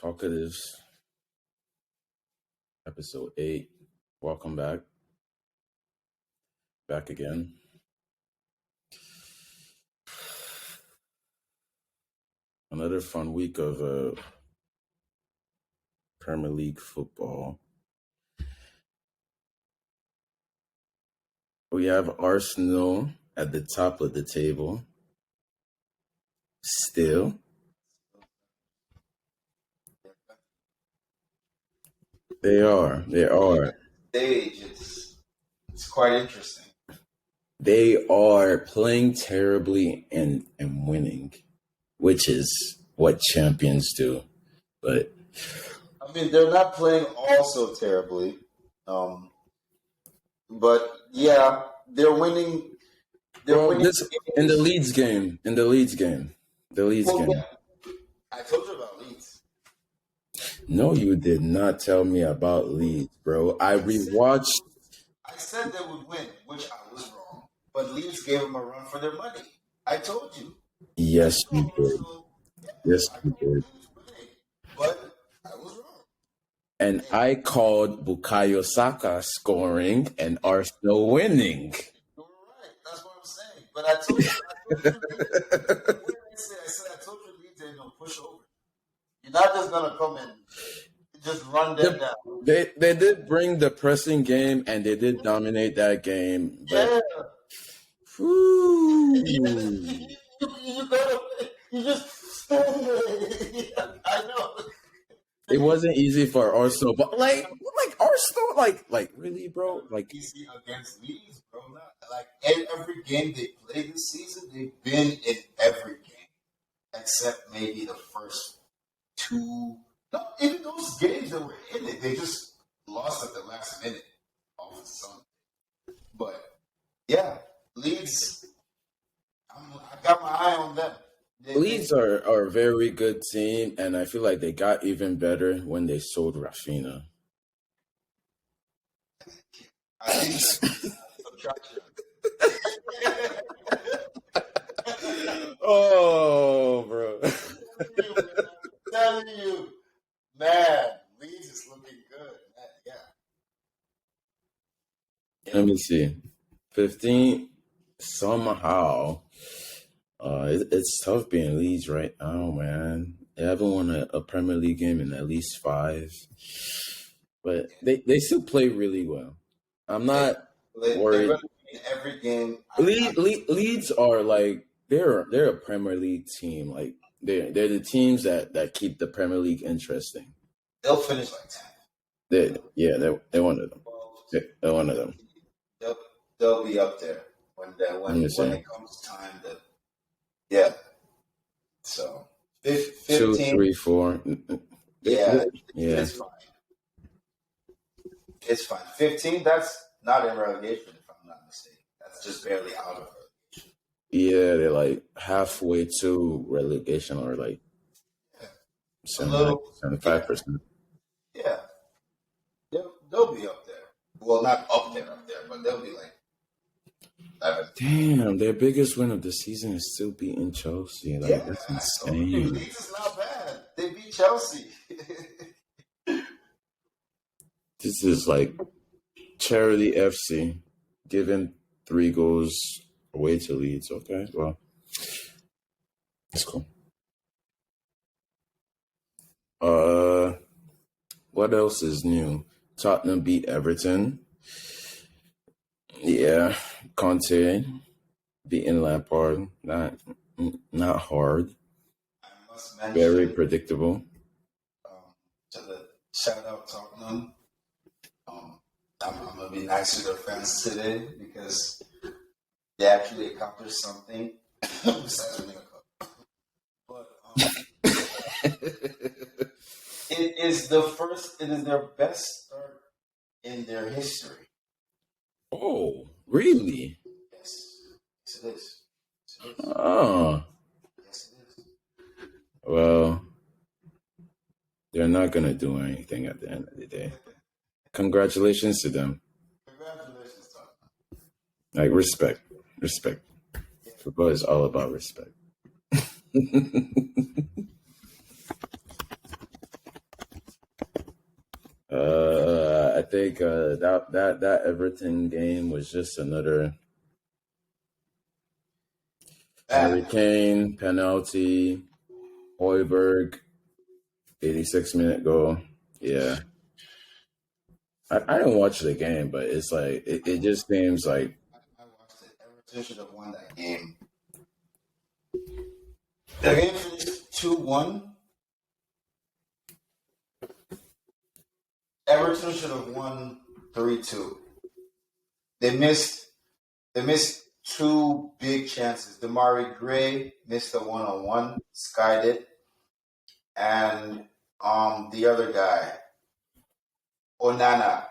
Talkatives, episode 8. Welcome back. Back again. Another fun week of Premier League football. We have Arsenal at the top of the table. Still. They are. Stage, it's quite interesting. They are playing terribly and winning, which is what champions do. But I mean, they're not playing all so terribly, but yeah, they're winning. They're winning in the Leeds game. Yeah, I told you about Leeds. No, you did not tell me about Leeds, bro. I rewatched. I said they would win, which I was wrong. But Leeds gave them a run for their money. I told you. Yes, you did. Yes, you did. But I was wrong. And I called Bukayo Saka scoring and Arsenal winning. You're right. That's what I'm saying. But I told you. I told you Leeds ain't gonna push over. You're not just gonna come and just run them down. They did bring the pressing game and they did dominate that game. But yeah. You just I know. It wasn't easy for Arsenal, but like Arsenal, like really, bro, like easy against Leeds, bro. Like every game they played this season, they've been in every game except maybe the first two. No, even those games that were in it, they just lost at the last minute off the sun. But yeah, Leeds, I got my eye on them. Leeds are a very good team, and I feel like they got even better when they sold Rafinha. Oh, bro. I'm telling you, man, Leeds is looking good. Man, yeah. Let me see. 15 somehow. It's tough being Leeds right now, man. They haven't won a Premier League game in at least 5. But they still play really well. I'm not worried. In every game. Leeds are like they're a Premier League team. Like they're the teams that keep the Premier League interesting. They'll finish like 10. They're one of them. They're one of them. They'll be up there when it comes time to. Yeah. So 15, 2, 3, 4. Yeah. It's fine. It's fine. 15. That's not in relegation, if I'm not mistaken. That's just barely out of relegation. Yeah, they're like halfway to relegation, or like 75%. Yeah. They'll be up there. Well, not up there, but they'll be like. Damn, their biggest win of the season is still beating Chelsea. Like that's insane. Leeds is not bad. They beat Chelsea. This is like charity FC giving 3 goals away to Leeds. Okay, well, that's cool. What else is new? Tottenham beat Everton. Yeah, Conte beating Lampard. Not hard. I must mention, very predictable. To the shout out Tottenham. I'm gonna be nice to their fans today because they actually accomplished something besides winning a cup. But it is their best start in their history. Oh, really? Yes, it is. Oh. Yes, it is. Well, they're not going to do anything at the end of the day. Congratulations to them. Congratulations, Tom. Like, respect. Football is all about respect. think that Everton game was just another Harry Man, Kane penalty, Hoiberg 86-minute goal. Yeah, I didn't watch the game, but it's like it just seems like I watched it. Everton should have won that game. The game finished 2-1. Everton should have won 3-2. They missed two big chances. Damari Gray missed a one-on-one, skied it, and the other guy, Onana,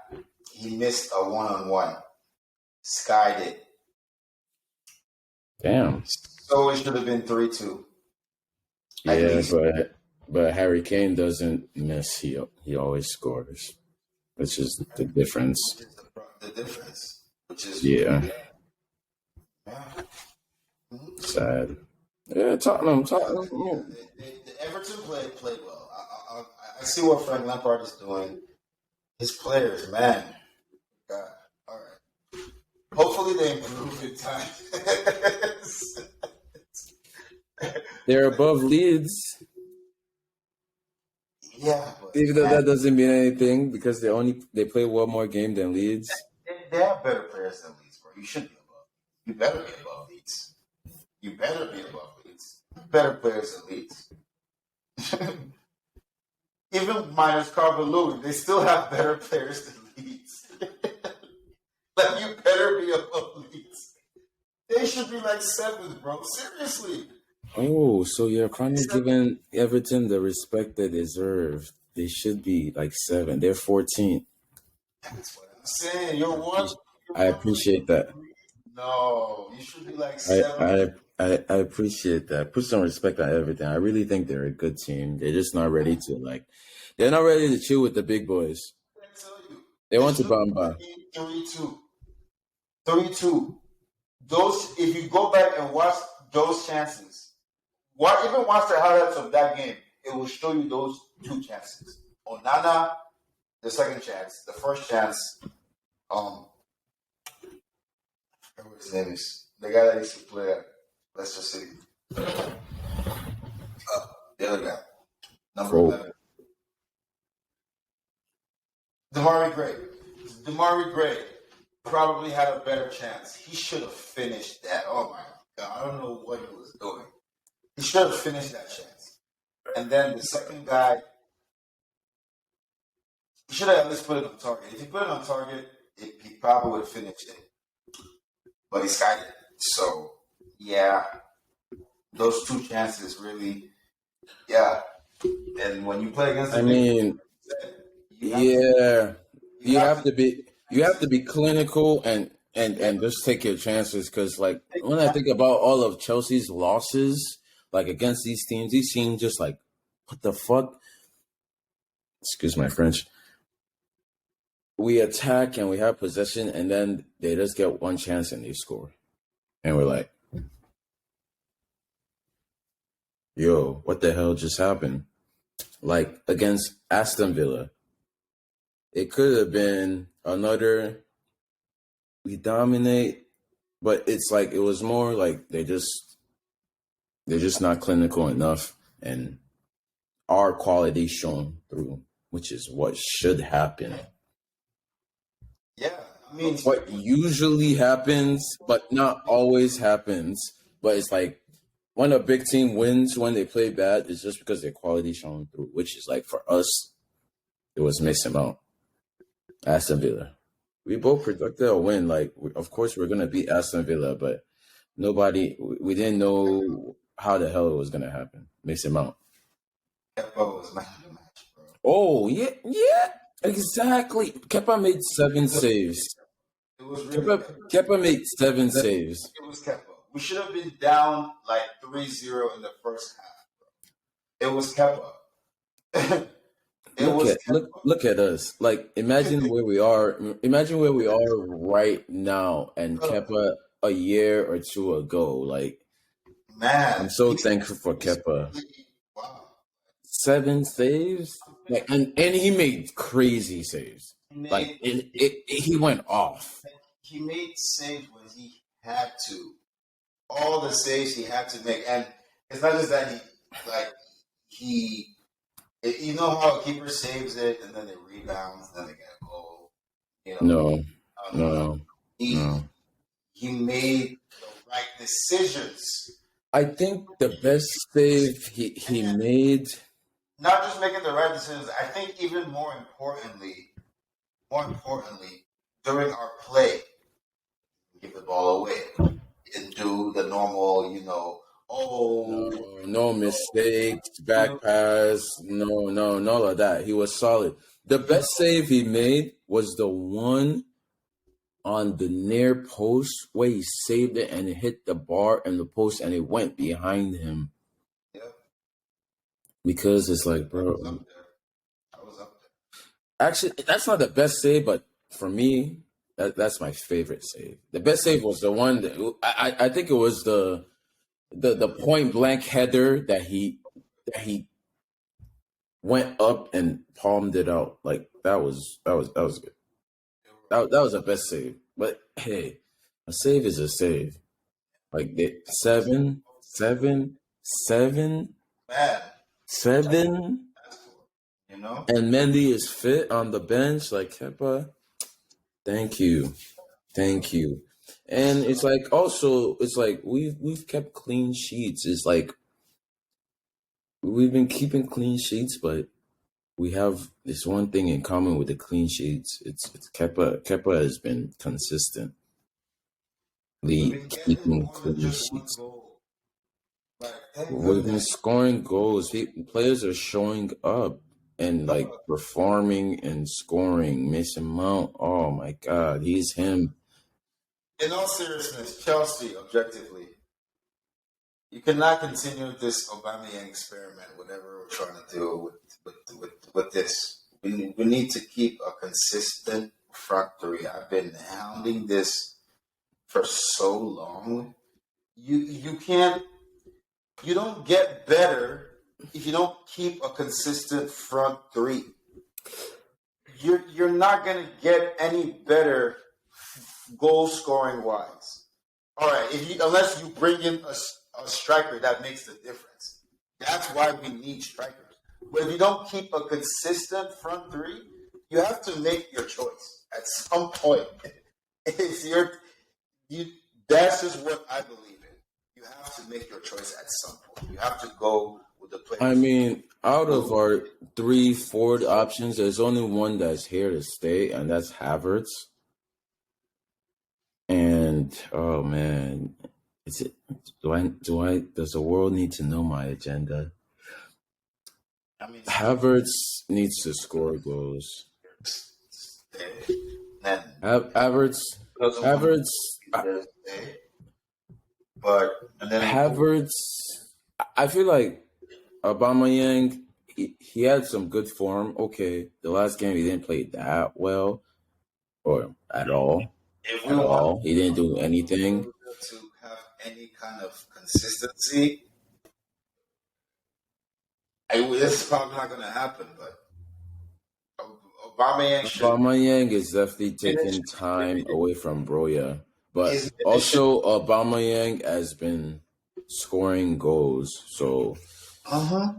he missed a one-on-one, skied it. damn. So it should have been 3-2 at Yeah, least. but Harry Kane doesn't miss. He always scores, which is the difference. Which is the difference. Which is Yeah, yeah. sad. Yeah, Tottenham. The Everton played well. I see what Frank Lampard is doing. His players, man. God. All right. Hopefully they improve in time. They're above Leeds, Yeah, but even though man, that doesn't mean anything because they play one more game than Leeds. they have better players than Leeds, bro. You should be above. You better be above Leeds. You better be above Leeds. Better players than Leeds. Even minus Carvalho, they still have better players than Leeds. Like you better be above Leeds. They should be like 7th, bro. Seriously. Oh, so you're finally giving Everton the respect they deserve. They should be like 7. They're 14th. That's what I'm saying. You're one. I appreciate that. No, you should be like I, 7th. I appreciate that. Put some respect on everything. I really think they're a good team. They're just not ready to they're not ready to chill with the big boys. I tell you, They they want to should bamba. be 3-2. 3-2. Those, if you go back and watch those chances, even watch the highlights of that game, it will show you those two chances. Onana, the second chance, the first chance, I forget what his name is. The guy that used to play at Leicester City. The other guy, number Oh. 11. Damari Gray. Damari Gray probably had a better chance. He should have finished that. Oh my God. I don't know what he was doing. He should have finished that chance. And then the second guy, he should have at least put it on target. If he put it on target, he probably would have finished it. But he skied it. So, yeah, those two chances really, yeah. And when you play against the You have to be clinical and just take your chances because when I think about all of Chelsea's losses against these teams just what the fuck? Excuse my French. We attack and we have possession and then they just get one chance and they score. And we're like, yo, what the hell just happened? Like against Aston Villa. It could have been another we dominate, but it's it was more like they're just not clinical enough and our quality shown through, which is what should happen. Yeah, I mean, what usually happens, but not always happens. But it's when a big team wins when they play bad, it's just because their quality shown through, which is for us, it was missing out. Aston Villa. We both predicted a win. Of course, we're going to beat Aston Villa, but we didn't know how the hell it was going to happen. Mason Mount. Kepa was man of the match, bro. Oh, yeah, exactly. Kepa made 7 saves. It was really Kepa made 7 saves. It was Kepa. We should have been down 3-0 in the first half, bro. It was Kepa. Look at us. Imagine where we are. Imagine where we are right now, and Kepa a year or two ago. Man, I'm so thankful for Kepa. Wow, 7 saves, and he made crazy saves. He Like made he went off. he made saves when he had to. All the saves he had to make, and it's not just that he. You know how a keeper saves it, and then it rebounds, and then they get a goal. You know, No, no. no, He no. he made the right decisions, I think the best save he and made. not just making the right decisions. I think even more importantly, during our play, give the ball away and do the normal, No, oh, no mistakes, back pass, no, none of that. He was solid. The you best know, save he made was the one on the near post where he saved it and it hit the bar and the post and it went behind him. yeah, Because it's like, I was up bro, there. I was up actually, that's not the best save, but for me, that's my favorite save. The best save was the one that I think it was the point blank header that he went up and palmed it out. Like that was good. That was the best save. But hey, a save is a save. Like the seven, there. Man, seven, that's cool. You know, and Mendy is fit on the bench. Like Kepa, thank you, thank you. And it's like also it's like we've kept clean sheets. It's like we've been keeping clean sheets, but we have this one thing in common with the clean sheets. It's Kepa. Kepa has been consistently we've been getting keeping more than clean just one sheets. goal. Like, thank We've been goodness. scoring goals. Players are showing up and Uh, like performing and scoring. Mason Mount, oh my God, he's him. in all seriousness, Chelsea, objectively, you cannot continue this Aubameyang experiment, whatever we're trying to do with this. We need to keep a consistent front three. I've been hounding this for so long. You can't you don't get better if you don't keep a consistent front three. You're not gonna get any better goal scoring wise. All right, unless you bring in a striker that makes the difference. That's why we need strikers. But if you don't keep a consistent front three, you have to make your choice at some point. It's your you. That's just what I believe in. You have to make your choice at some point. You have to go with the I players. mean, out of Who, our three forward options, there's only one that's here to stay, and that's Havertz. And oh man, is it? Does the world need to know my agenda? I mean, Havertz needs to score goals. then Havertz, doesn't want Havertz, to stay. But and then Havertz. I feel like Aubameyang. He had some good form. Okay, the last game he didn't play that well or at all. if we At want all, he didn't do anything. to have any kind of consistency, it's probably not going to happen. But Aubameyang should Aubameyang is definitely finish taking time away from Broya, but his mission. also Aubameyang has been scoring goals. So Uh huh.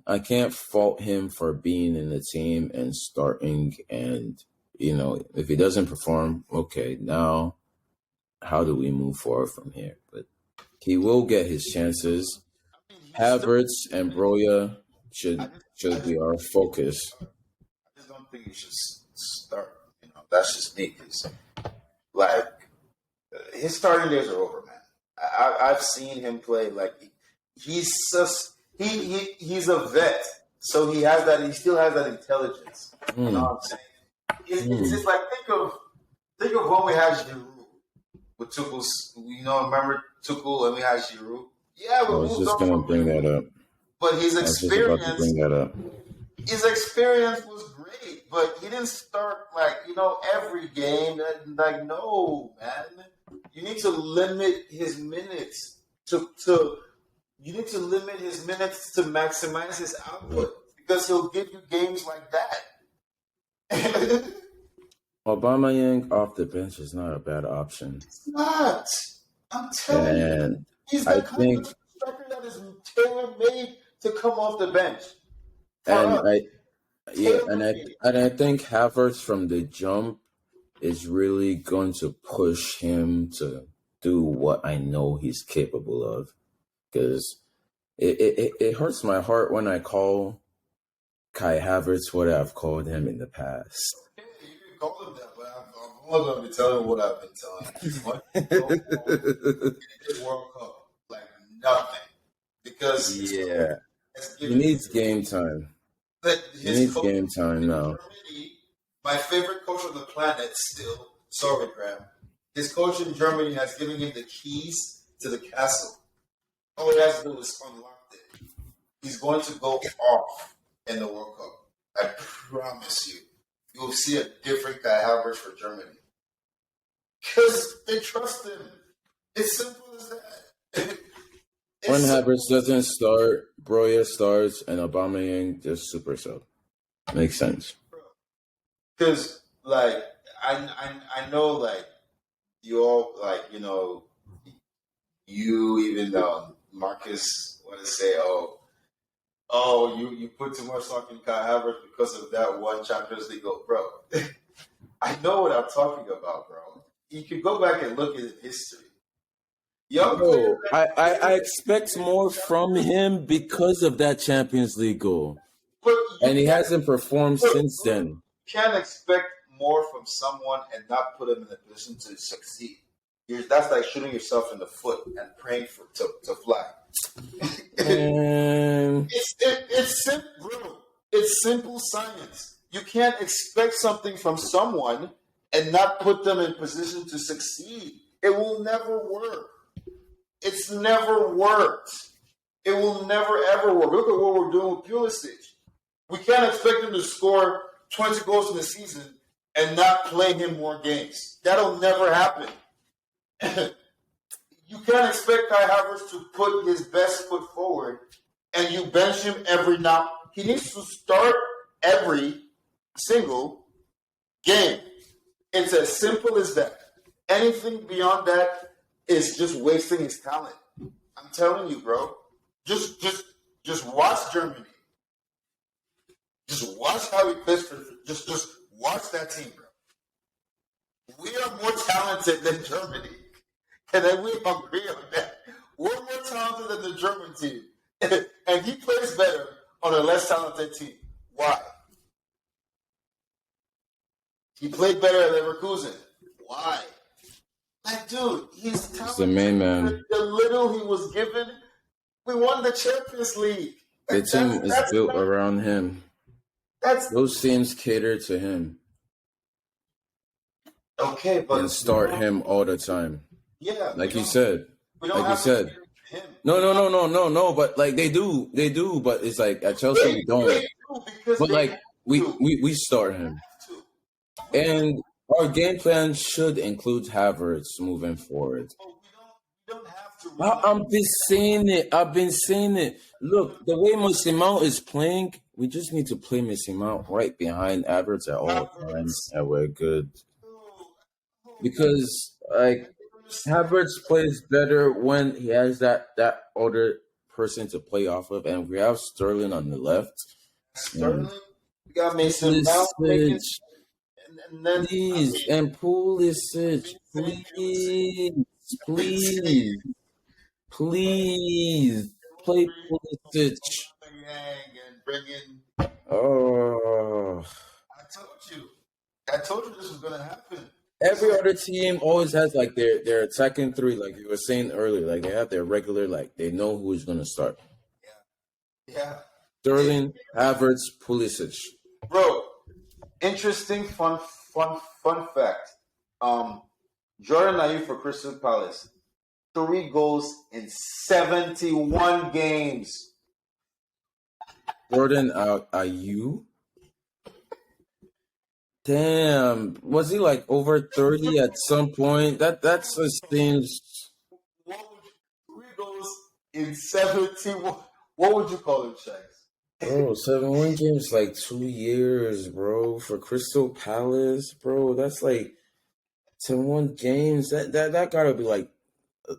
I can't fault him for being in the team and starting. And if he doesn't perform, okay, now how do we move forward from here? But he will get his chances. I mean, he's still. Havertz and Broya I should just, I should just, be our focus. I just don't think he should start. That's just me. Cause like his starting days are over, man. I've seen him play. Like he's just he's a vet, so he has that. He still has that intelligence. You know Hmm. what I'm saying? It's Hmm. just like think of when we had Giroud with Tuchel's. Remember Tuchel and we had Giroud. Yeah, I we was moved just on gonna from bring that Giroud, up. but I was just about to bring that up. his experience was great, but he didn't start every game. Like no, man, you need to limit his minutes to you need to limit his minutes to maximize his output because he'll give you games like that. Aubameyang off the bench is not a bad option, It's not. I'm telling you, and he's I the kind think of striker that is tailor made to come off the bench for and us. I yeah, Tailor made. and I think Havertz from the jump is really going to push him to do what I know he's capable of. Because it hurts my heart when I call Kai Havertz what I've called him in the past. Okay, you can call him that, but I'm only going to be telling you what I've been telling you. He's going to go off in the World Cup like nothing because his coach Yeah, has he given needs game time. that He his needs coach game time in now. Germany, my favorite coach on the planet still, sorry, Graham. His coach in Germany has given him the keys to the castle. All he has to do is unlock it. He's going to go off in the World Cup. I promise you. You'll see a different guy Havertz for Germany. Because they trust him. It's simple as that. When It's simple. Havertz doesn't start, Broya starts, and Aubameyang just super sub. Makes sense. Because, like, I know, like, you all, like, you even Marcus want to say, you put too much stock in Kai Havertz because of that one Champions League goal, bro. I know what I'm talking about, bro. You can go back and look at history. Young players Bro, I expect more from him because of that Champions League goal. but And he hasn't performed since then. can't expect more from someone and not put them in a position to succeed. That's like shooting yourself in the foot and praying to fly. And It's simple, bro. It's simple science. You can't expect something from someone and not put them in position to succeed. It will never work. It's never worked. It will never ever work. Look at what we're doing with Pulisic. We can't expect him to score 20 goals in the season and not play him more games. That'll never happen. You can't expect Kai Havertz to put his best foot forward and you bench him every now. He needs to start every single game. It's as simple as that. Anything beyond that is just wasting his talent. I'm telling you, bro. Just watch Germany. Just watch how he plays for. Just watch that team, bro. We are more talented than Germany. And then we agree on that. We're more talented than the German team. And he plays better on a less talented team. Why? He played better at Leverkusen. Why? Like, dude, he's talented. he's the main man. The little he was given, we won the Champions League. The team is built around him. Those teams cater to him okay, but and start him all the time. Yeah, like you said. We don't Like have you said. to him. No. But like they do. But it's like at Chelsea we don't. But like we start him, and our game plan should include Havertz moving forward. We don't have to. I've been saying it. Look, the way Massimo is playing, we just need to play Massimo right behind Havertz at all times, and we're good. Because like Havertz plays better when he has that other person to play off of, and we have Sterling on the left. Sterling, we got Mason Mount, and then please, and Pulisic, please play Pulisic. And bring in. Oh, I told you this was gonna happen. Every other team always has like their attacking three, like you were saying earlier. Like they have their regular, like they know who is gonna start. Yeah. Sterling, Havertz, Pulisic. Bro, interesting fun fact. Jordan Ayew for Crystal Palace, 3 goals in 71 games. Jordan Ayew. Damn, was he like over 30 at some point? That's a seems. What would 3 goals in 71? What would you call him, Shanks? Bro, 7-1 games like 2 years, bro. For Crystal Palace, bro. That's like 7-1 games. That gotta be like uh,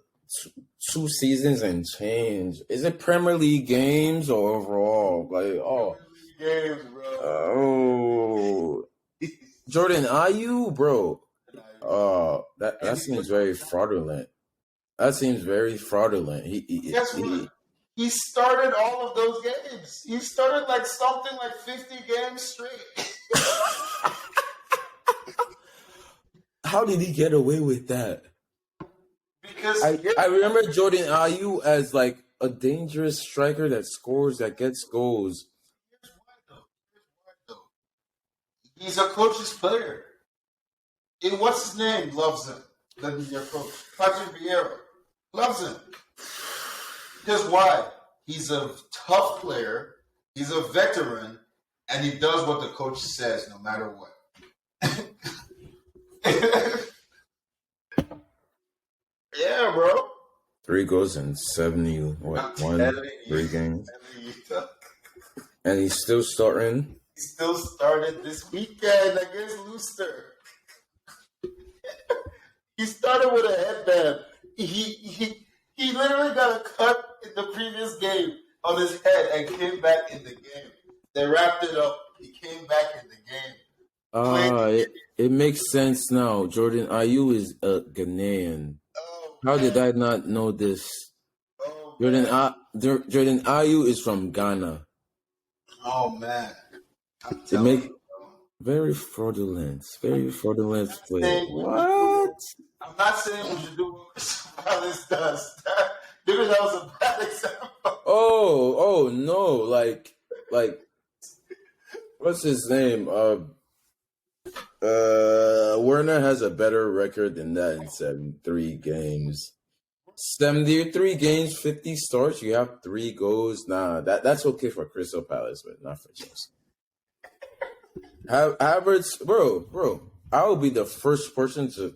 two seasons and change. Is it Premier League games or overall? Like, Games, bro. oh, Jordan Ayew, bro. That And he seems was very fraudulent. That seems very fraudulent. guess what? He started all of those games. He started like something like 50 games straight. How did he get away with that? Because I remember Jordan Ayew as like a dangerous striker that scores, that gets goals. here's why though. He's a coach's player. And what's his name? Loves him. Your coach, Patrick Vieira, loves him. Because why? He's a tough player. He's a veteran, and he does what the coach says, no matter what. Yeah, bro. 3 goals in 70, three games. And he's still starting. He still started this weekend against Luster. He started with a headband. He literally got a cut in the previous game on his head and came back in the game. They wrapped it up. He came back in the game. It makes sense now. Jordan Ayew is a Ghanaian. Oh, How did man. I not know this? Oh, Jordan man. Jordan Ayew is from Ghana. Oh, man. I'm It telling make you, bro. very fraudulent. Very fraudulent play. Saying What? I'm not saying we should do what Crystal Palace does. Maybe that was a bad example. Oh no! Like, what's his name? Werner has a better record than that in 73 games. 73 games, 50 starts. You have 3 goals. Nah, that's okay for Crystal Palace, but not for Chelsea. Havertz, bro. I will be the first person to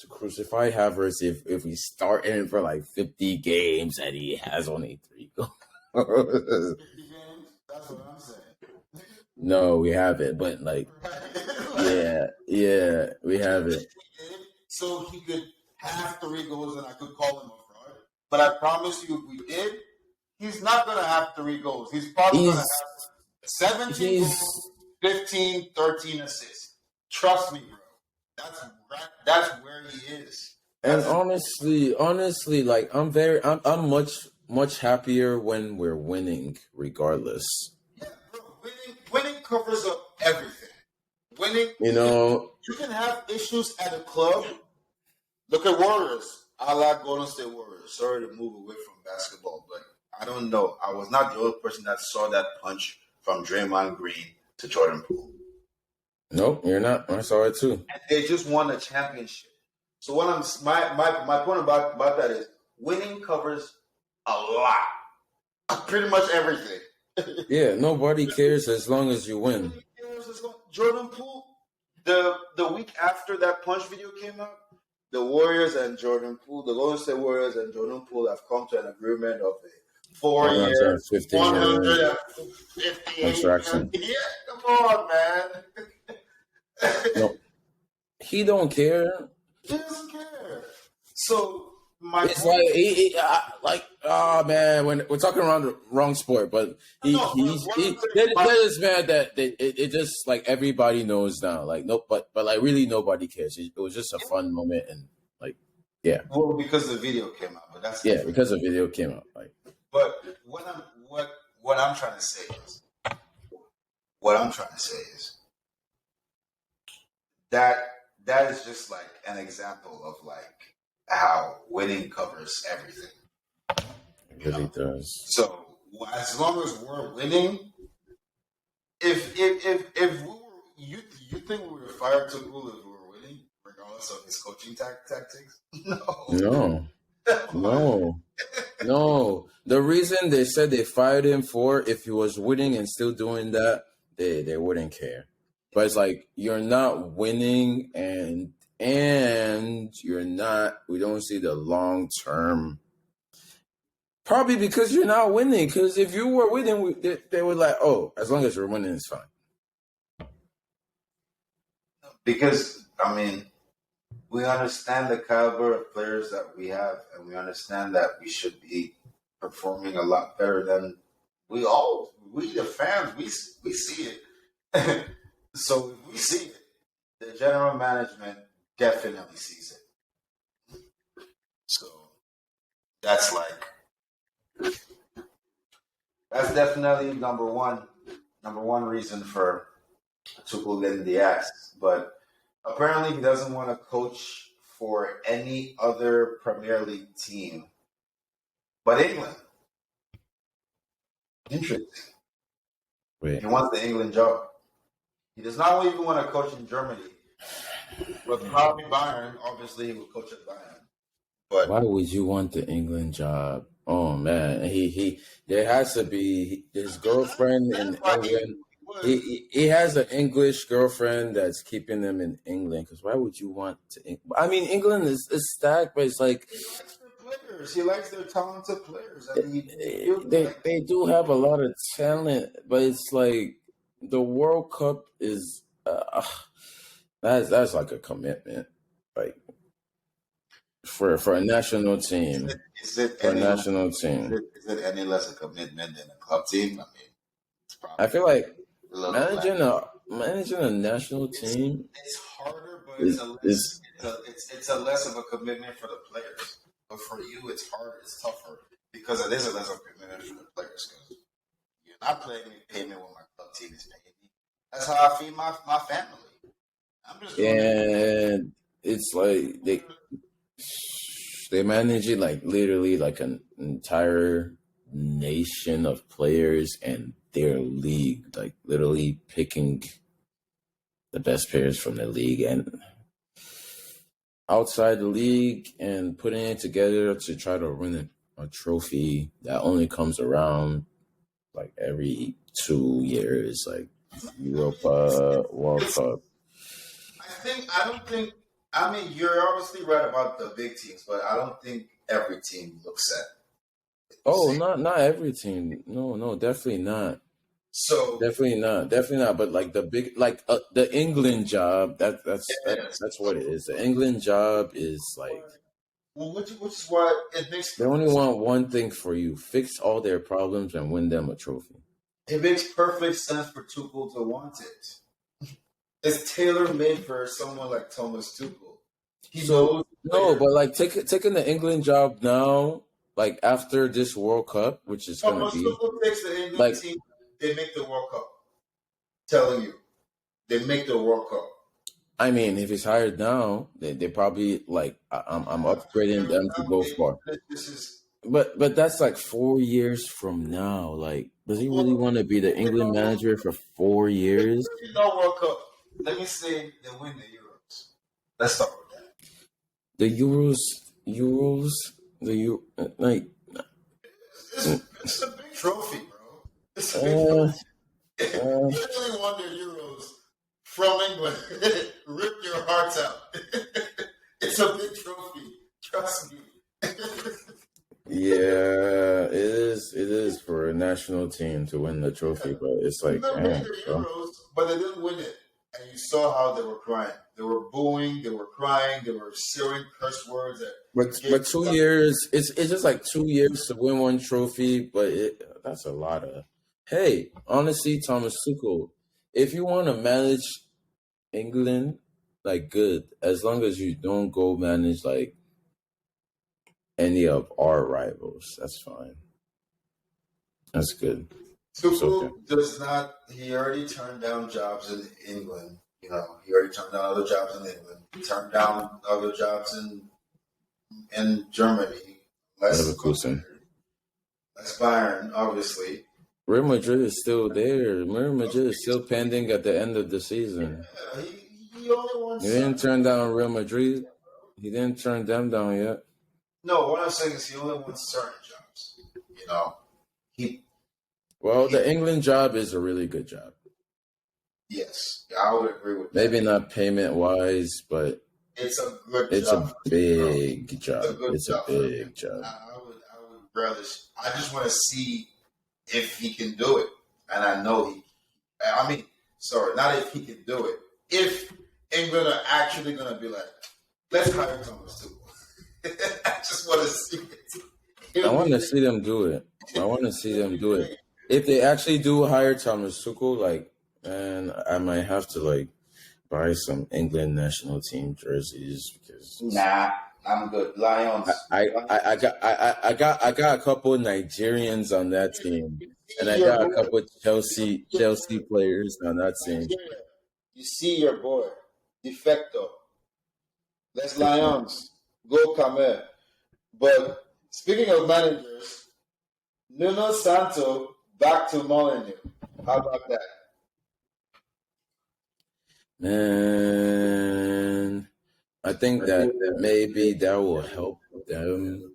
crucify Havertz if we start in for like 50 games and he has only 3 goals. 50 games? That's what I'm saying. No, we haven't. But like, yeah, we haven't. So he could have 3 goals and I could call him a fraud. But I promise you, if we did, he's not going to have 3 goals. He's probably going to He's have 17 he's goals, 15, 13 assists. Trust me, bro. That's where he is. and That's honestly, like I'm much happier when we're winning, regardless. yeah, bro. Winning covers up everything. Winning, You know, you can have issues at a club. Look at Warriors. I like Golden State Warriors. Sorry to move away from basketball, but I don't know. I was not the only person that saw that punch from Draymond Green to Jordan Poole. nope, you're not. I saw it too. And they just won a championship. So what I'm my point about that is winning covers a lot. Pretty much everything. Yeah, nobody cares as long as you win. Jordan Poole, the week after that punch video came out, the Warriors and Jordan Poole, the Golden State Warriors and Jordan Poole have come to an agreement of a 4 year, 150 million 158 contraction. Yeah, come on, man. No, he don't care. He doesn't care. So It's like oh man, when we're talking around the wrong sport, but there's this man that it just like everybody knows now. Like no, but like really nobody cares. It was just a fun moment and like yeah. Well, because the video came out, but that's different. Because the video came out. Like, but what I'm trying to say is that is just like an example of like how winning covers everything. It really does. So as long as we're winning, if we were, you think we were fired too cool if we were winning, regardless of his coaching tactics? No. The reason they said they fired him for if he was winning and still doing that, they wouldn't care. But it's like you're not winning and you're not. We don't see the long term Probably because you're not winning. Because if you were winning, they were like, oh, as long as you're winning, it's fine. Because I mean, we understand the caliber of players that we have, and we understand that we should be performing a lot better than we the fans, we see it. So if we see it, the general management definitely sees it. So that's like that's definitely number one reason for Tuchel getting the axe. But apparently he doesn't want to coach for any other Premier League team but England. Interesting. Wait, He wants the England job. He does not even want to coach in Germany. But probably Bayern, obviously he will coach at Bayern. But why would you want the England job? Oh man, he there has to be his girlfriend in that's why England. would. He has an English girlfriend that's keeping him in England. Because why would you want to? I mean, England is stacked, but it's like He likes their players. He likes their talented players. And he feels like they do have a lot of talent, but it's like the World Cup is that's like a commitment, like for a national team, is it for a any less, national team. is it any less a commitment than a club team? I mean, it's I probably feel like a little bit less. managing a national team It's harder, but is it's a less of a commitment for the players. But for you, it's harder. It's tougher because it is a less of a commitment for the players. Because you're not paying me what my club team is paying me. That's how I feed my family. I'm just doing it. and it's like they manage it like literally like an entire nation of players and their league, like literally picking the best players from the league and outside the league and putting it together to try to win a trophy that only comes around like every 2 years, like Europa World Cup. I don't think. I mean, you're obviously right about the big teams, but I don't think every team looks at it the Oh, same. not every team. No, definitely not. So, Definitely not. But like the big, like the England job, yes. that's what it is. The England job is like Well, which is why it makes they only perfect sense. want one thing for you: fix all their problems and win them a trophy. It makes perfect sense for Tuchel to want it. It's tailor made for someone like Thomas Tuchel. He So knows no, players. but like taking the England job now, like after this World Cup, which is gonna Thomas be Tuchel takes the England like, team. They make the World Cup. Telling you, they make the World Cup. I mean, if he's hired now, they probably like I'm upgrading them to go far. This is But that's like 4 years from now. Like, does he really want to be the England manager for 4 years? no World Cup. Let me say they win the Euros. Let's start with that. The Euros, like, It's a big trophy, bro. It's a big uh, trophy. uh, You really won the Euros from England. Rip your hearts out. It's a big trophy. Trust me. yeah, it is. It is for a national team to win the trophy, but it's like, They made damn, the bro. Euros, but they didn't win it. And you saw how they were crying. They were booing, they were crying, they were sharing curse words. But 2 years, it's just like 2 years to win one trophy, but that's a lot of. Hey, honestly, Thomas Tuchel, if you want to manage England, like good, as long as you don't go manage like any of our rivals, that's fine. That's good. It's okay. Tuchel does not. He already turned down jobs in England. You know, he already turned down other jobs in England. He turned down other jobs in Germany. Less Leverkusen. Bayern, obviously. Real Madrid is still there. Real Madrid is still pending at the end of the season. Yeah, he only wants. He didn't turn down Real Madrid. He didn't turn them down yet. No, what I'm saying is he only wants certain jobs. You know, he. Well, the England job is a really good job. Yes, I would agree with that. Maybe not payment wise, but it's a good it's job. a big job. It's a good It's a job for him. big job. I would Grealish. I just want to see if he can do it, and I know he. I mean, sorry, not if he can do it. If England are actually going to be like, let's hire Thomas Tuchel. I just want to see it. I want to see them do it. I want to see them do it. If they actually do hire Thomas Tuchel, like, man, I might have to like buy some England national team jerseys because Nah, I'm good. Lions. I got a couple of Nigerians on that team, and I Your got a boy. couple of Chelsea players on that team. You see your boy, Defecto. Les Lions. Go come here. But speaking of managers, Nuno Santo back to Molyneux. How about that? Man, I think that maybe that will help them,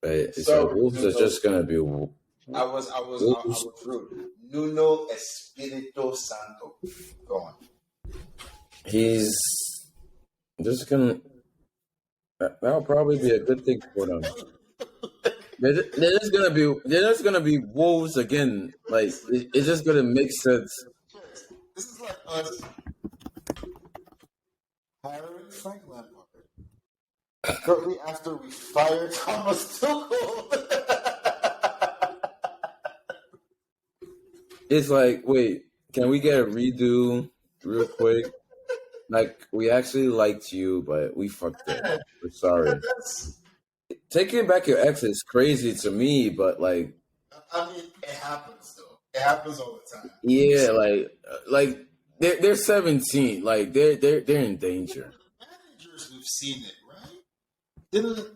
but so Wolves are just gonna be I was rude. Nuno Espirito Santo. Go on. he's just gonna. That'll probably be a good thing for them. They're just gonna be Wolves again. Like it's just gonna make sense. This is like us hiring Frank Lampard shortly after we fired Thomas Tuchel. It's like, wait, can we get a redo real quick? Like we actually liked you, but we fucked up. We're sorry. Taking back your ex is crazy to me, but like, I mean, it happens though. It happens all the time. yeah, like they're 17, like they're in danger. Managers, we've seen it, right? Didn't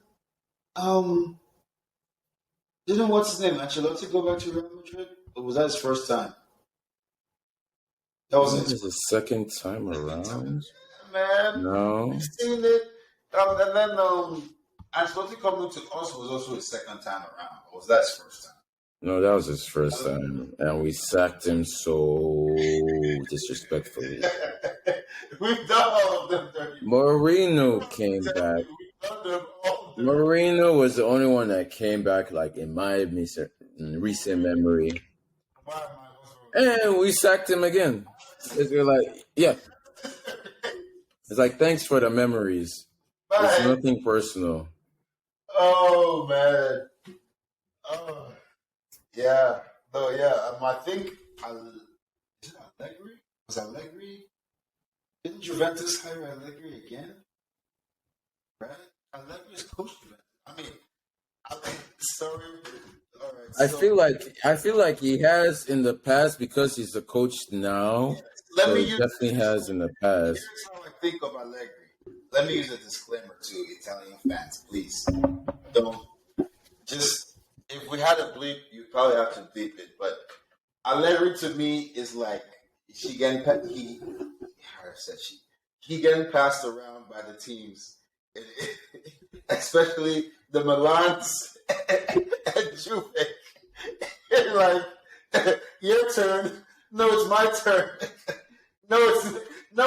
what's his name? Ancelotti go back to Real Madrid? Or was that his first time? That was This is the second time around. Man, No, we've seen it. And then Ancelotti coming to us was also his second time around. Or was that his first time? no, that was his first time, and we sacked him so disrespectfully. We've done all of them. Mourinho came back. We've done them all. Mourinho was the only one that came back, like in my recent memory, and we sacked him again. It's like, yeah, it's like thanks for the memories. It's nothing personal. Oh man. Oh yeah. No, yeah. I think is it Allegri? Was Allegri? Didn't Juventus hire Allegri again? Right? Allegri's coach Juventus. I mean, sorry. All right. I feel like he has in the past because he's the coach now. So he definitely has in the past. Here's how I think of Allegri. Let me use a disclaimer to Italian fans, please. Don't just if we had a bleep, you probably have to bleep it. But Allegri to me is like he getting passed around by the teams, especially the Milans and Juve. Like your turn. No, it's my turn. No,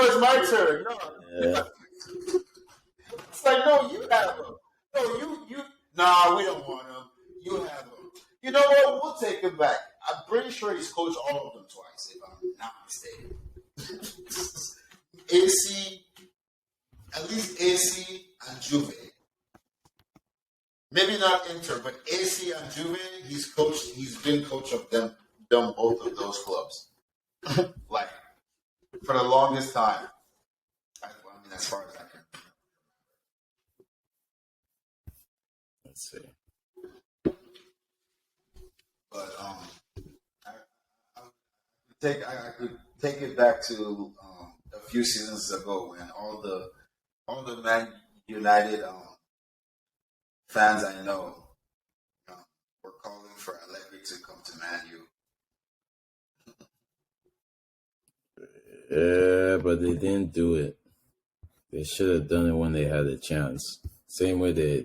it's my turn. No. Yeah. It's like, no, you have him. No, you. Nah, we don't want him. You have him. You know what? We'll take him back. I'm pretty sure he's coached all of them twice, if I'm not mistaken. AC, at least AC and Juve. Maybe not Inter, but AC and Juve. He's been coach of them both of those clubs. Like for the longest time. I mean, as far as I can. Let's see. But I could take it back to a few seasons ago when all the Man United fans I know were calling for Allegri to come to Man U. Yeah, but they didn't do it. They should have done it when they had a chance. Same way they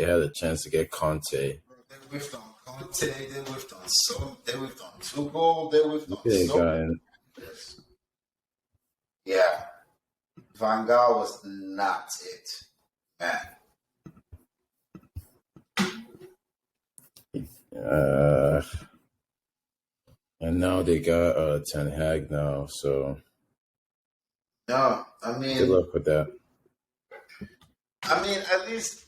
had a chance to get Conte. They whiffed on Conte. They whiffed on Tuchel. They whiffed on so. Yeah, Van Gaal was not it, man. Uh, and now they got Ten Hag now, so No, good luck with that. at least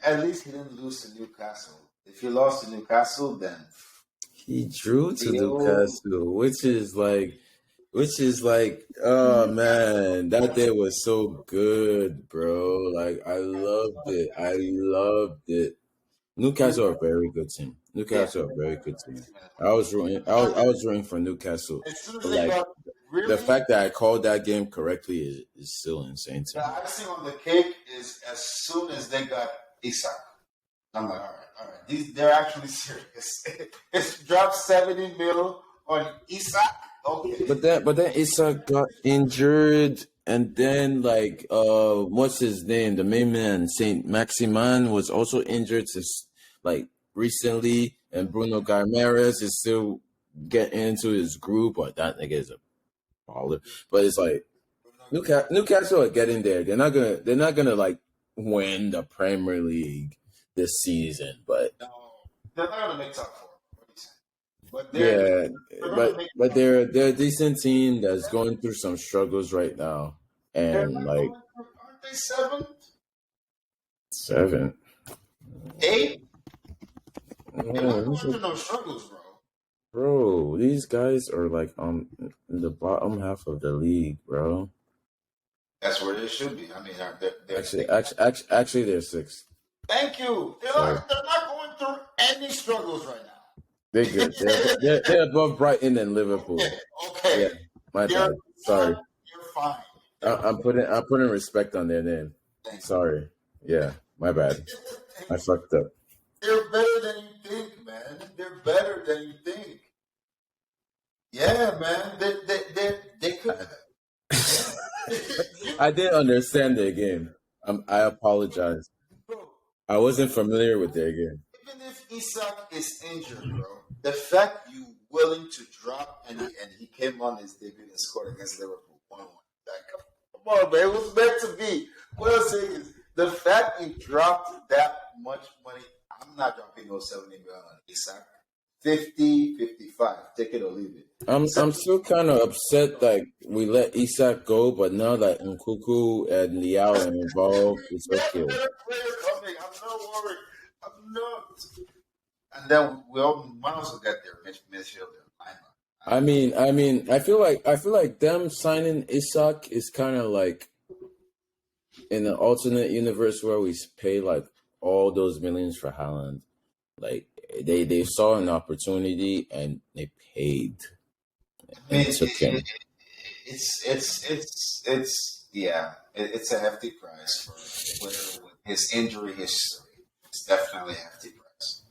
at least he didn't lose to Newcastle. If he lost to Newcastle, then He drew to Theo, Newcastle, which is like, oh man, that day was so good, bro. Like I loved it. I loved it. Newcastle are a very good team. yeah, Newcastle are a very good team. I as was rooting. I was rooting for Newcastle, soon as but they like got the really fact that I called that game correctly is still insane to the me. icing on the cake is as soon as they got Isak. I'm like, all right, they're actually serious. It's dropped 70 mil on Isak. Okay. But then Isak got injured, and then like what's his name? The main man, Saint Maximan, was also injured like recently, and Bruno Guimaraes is still getting into his group, but that nigga is a baller. But it's like Newcastle are getting there. They're not gonna like win the Premier League this season, but No, they're not gonna make top four. What are you saying? But yeah, they're gonna but make. but they're a decent team that's going through some struggles right now, They're and not like going through. Aren't they seventh, seven. eight? They're No, not going through no struggles, bro. bro, these guys are like in the bottom half of the league, bro. That's where they should be. Actually, they're sixth. Thank you. Sorry, They're not going through any struggles right now. they're good. They're above Brighton and Liverpool. Okay, Yeah, okay. my You're bad. Sorry. you're fine. I'm putting respect on their name. Thank you. Sorry. Yeah, my bad. I fucked up. They're better than you think, man. They're better than you think. Yeah, man. They could. I didn't understand their game. I apologize. Bro, I wasn't familiar with their game. even if Isak is injured, bro, the fact you willing to drop and he came on his debut and scored against Liverpool 1-1. Like, come on, man. It was meant to be. What I'm saying is the fact you dropped that much money, I'm not dropping no 70 million on Isak. 50, 55. Take it or leave it. I'm still kind of upset that we let Isak go, but now that Nkuku and Liao are involved, it's okay. Better players coming. I'm not worried. I'm not. And then we all might also get their midfielder lineup. I feel like them signing Isak is kind of like in an alternate universe where we pay like all those millions for Haaland. Like they saw an opportunity and they paid I mean, and took him. it's a hefty price for a player with his injury history. It's definitely a hefty price.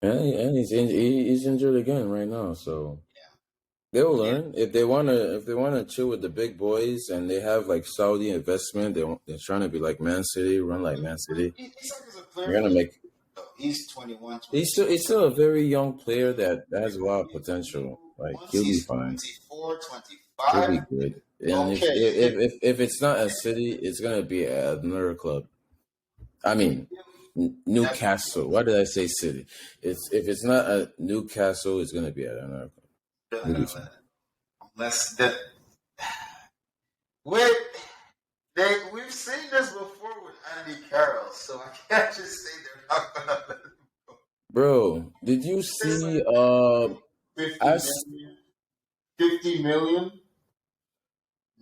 And he's injured again right now, so Yeah. they'll learn if they wanna chill with the big boys and they have like Saudi investment. They're trying to be like Man City, run like Man City. Isak is a They're player. gonna make. He's 21, He's still a very young player that has a lot of potential. Like once he'll be he's fine. 24, He'll be 25. good. And if Okay. if it's not a City, it's gonna be at another club. I mean, Newcastle. Why did I say City? If it's not a Newcastle, it's gonna be at another club. He'll be fine. Unless that. Wait, we've seen this before with Andy Carroll, so I can't just say they're not gonna let him go. Bro, did you see 50 as million? 50 million?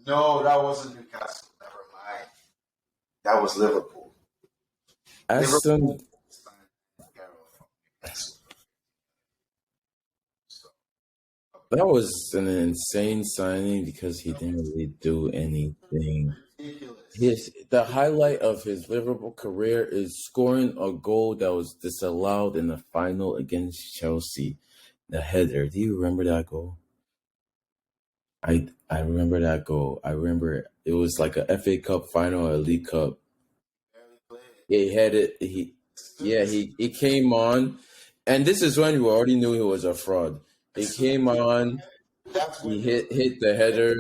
No, that wasn't Newcastle. Never mind. That was Liverpool. Aston Liverpool signed Carroll from Newcastle. So, that was an insane signing because he didn't really do anything. ridiculous. The highlight of his Liverpool career is scoring a goal that was disallowed in the final against Chelsea. The header. Do you remember that goal? I remember that goal. I remember it was like a FA Cup final, a League Cup. Barely played. He had it. He came on, and this is when we already knew he was a fraud. He came on. That's He when hit the header,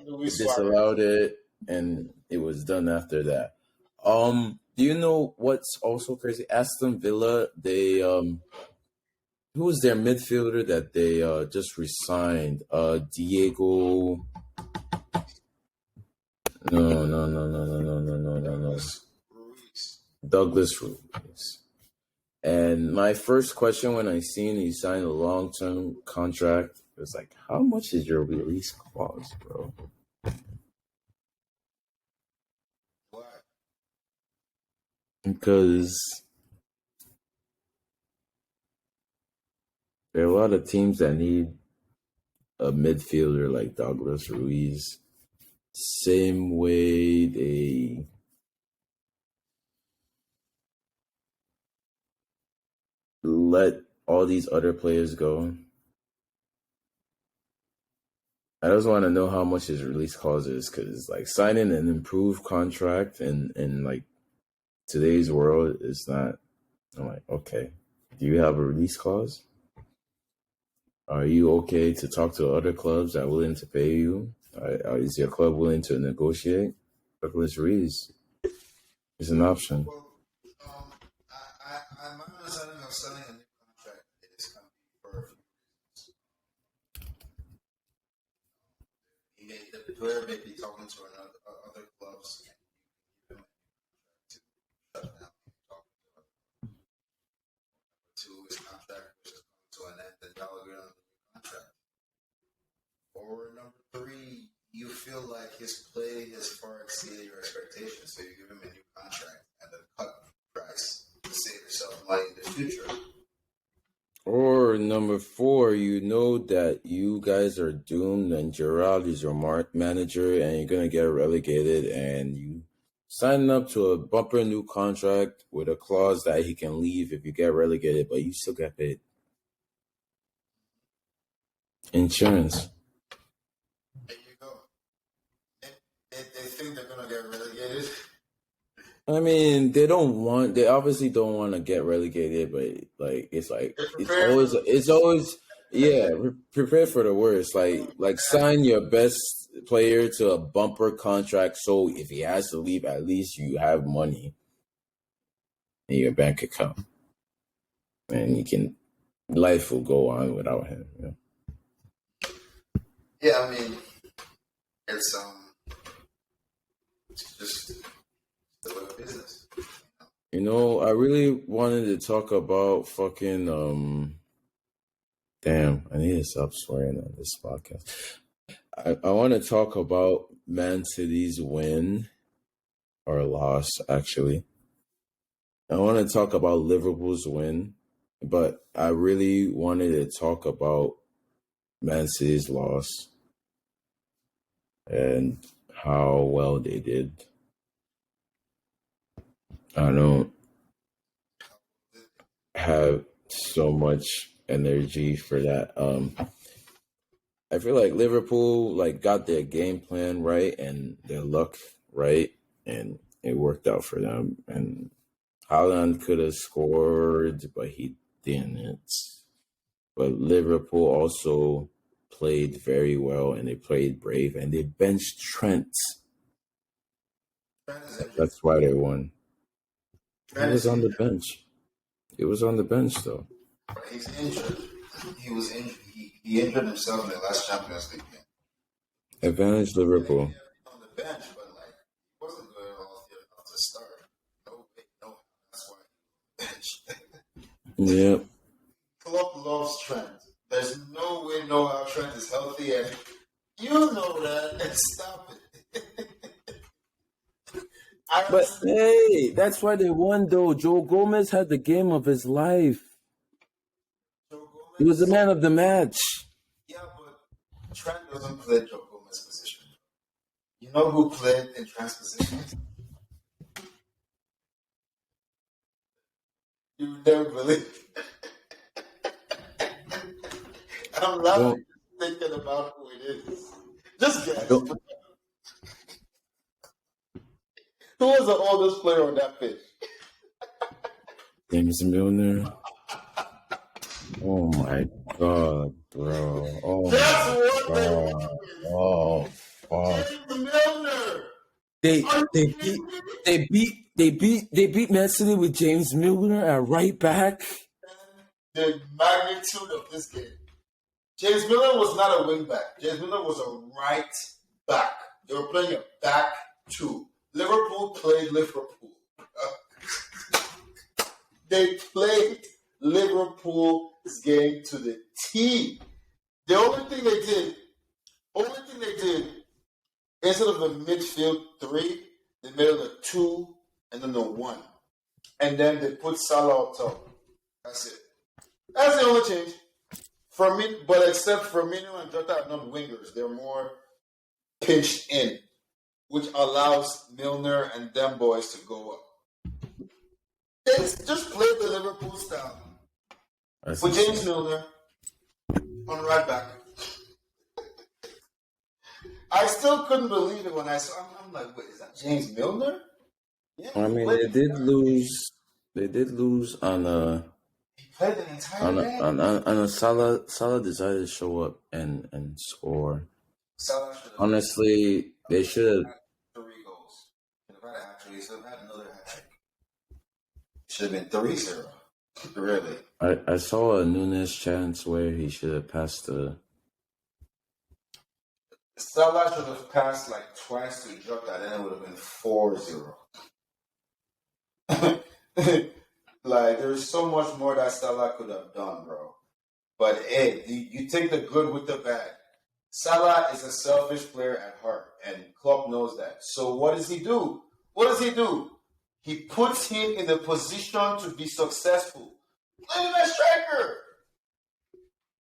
Luis Suarez. disallowed it, and it was done after that. Do you know what's also crazy? Aston Villa, who was their midfielder that they just resigned? Diego. No, no, no, no, no, no, no, no, no, no. Ruiz. Douglas Ruiz. And my first question when I seen he signed a long-term contract was like, how much is your release clause, bro? Why? Because there are a lot of teams that need a midfielder like Douglas Ruiz. Same way they let all these other players go. I just want to know how much his release clause is, because like signing an improved contract in like today's world is not. I'm like, okay, do you have a release clause? Are you okay to talk to other clubs that are willing to pay you? Is your club willing to negotiate? Douglas Reese is an option. Well, my understanding of selling a new contract is going to be for a few reasons. The player may be talking to other clubs and you give him a new contract to shut down talking to other clubs. Number two, his contract which is coming to an end, and y'all agree on the new contract. Or number three, you feel like his play has far exceeded your expectations, so you give him a new contract at a cut price to save yourself money in the future. Or number four, you know that you guys are doomed and Gerard is your manager and you're going to get relegated, and you sign up to a bumper new contract with a clause that he can leave if you get relegated, but you still get paid. Insurance. There you go. They think they're going to get relegated. I mean, they obviously don't want to get relegated, but like it's always prepare for the worst. Like sign your best player to a bumper contract, so if he has to leave, at least you have money in your bank account, and life will go on without him. You know? Yeah, I mean, it's just the way of business. You know, I really wanted to talk about fucking damn, I need to stop swearing on this podcast. I want to talk about Man City's win or loss, actually. I want to talk about Liverpool's win, but I really wanted to talk about Man City's loss and how well they did. I don't have so much energy for that. I feel like Liverpool got their game plan right and their luck right, and it worked out for them. And Haaland could have scored, but he didn't. But Liverpool also played very well, and they played brave, and they benched Trent. That's why they won. He was on the bench. He was on the bench, though. He's injured. He was injured. He injured himself in the last Champions League game. Advantage Liverpool. He on the bench, but he wasn't good enough to start. No, that's why he was benched. Yep. Klopp loves Trent. There's no way, no how Trent is healthy, and you know that. And stop it. But hey, that's why they won, though. Joe Gomez had the game of his life. He was the man of the match. Yeah, but Trent doesn't play Joe Gomez's position. You know who played in Trent's position? You never believe. I'm laughing thinking about who it is. Just guess. Who was the oldest player on that pitch? James Milner. Oh my god, bro. Oh my god. Oh fuck. James Milner. They beat Man City with James Milner at right back. the magnitude of this game. James Miller was not a wing back. James Miller was a right back. They were playing a back two. Liverpool played Liverpool. They played Liverpool's game to the T. The only thing they did, instead of the midfield three, they made it a two and then the one. And then they put Salah up top. That's it. That's the only change. But except Firmino and Jota are not wingers. They're more pinched in, which allows Milner and them boys to go up. They just played the Liverpool style. With James Milner on right back. I still couldn't believe it when I saw him. I'm like, wait, is that James Milner? Yeah, I mean, they did lose. They did lose on a. He played the entire game. On a Salah decided to show up and score. Honestly, they should have 3 goals. Should have had a hat trick. He should have had another hat trick. Should have been 3-0. Really. I saw a Nunes chance where he should have passed the. Salah should have passed like twice to Jota, then it would have been 4-0. Like, there's so much more that Salah could have done, bro. But hey, you take the good with the bad. Salah is a selfish player at heart, and Klopp knows that. So what does he do? He puts him in the position to be successful. Play him as striker.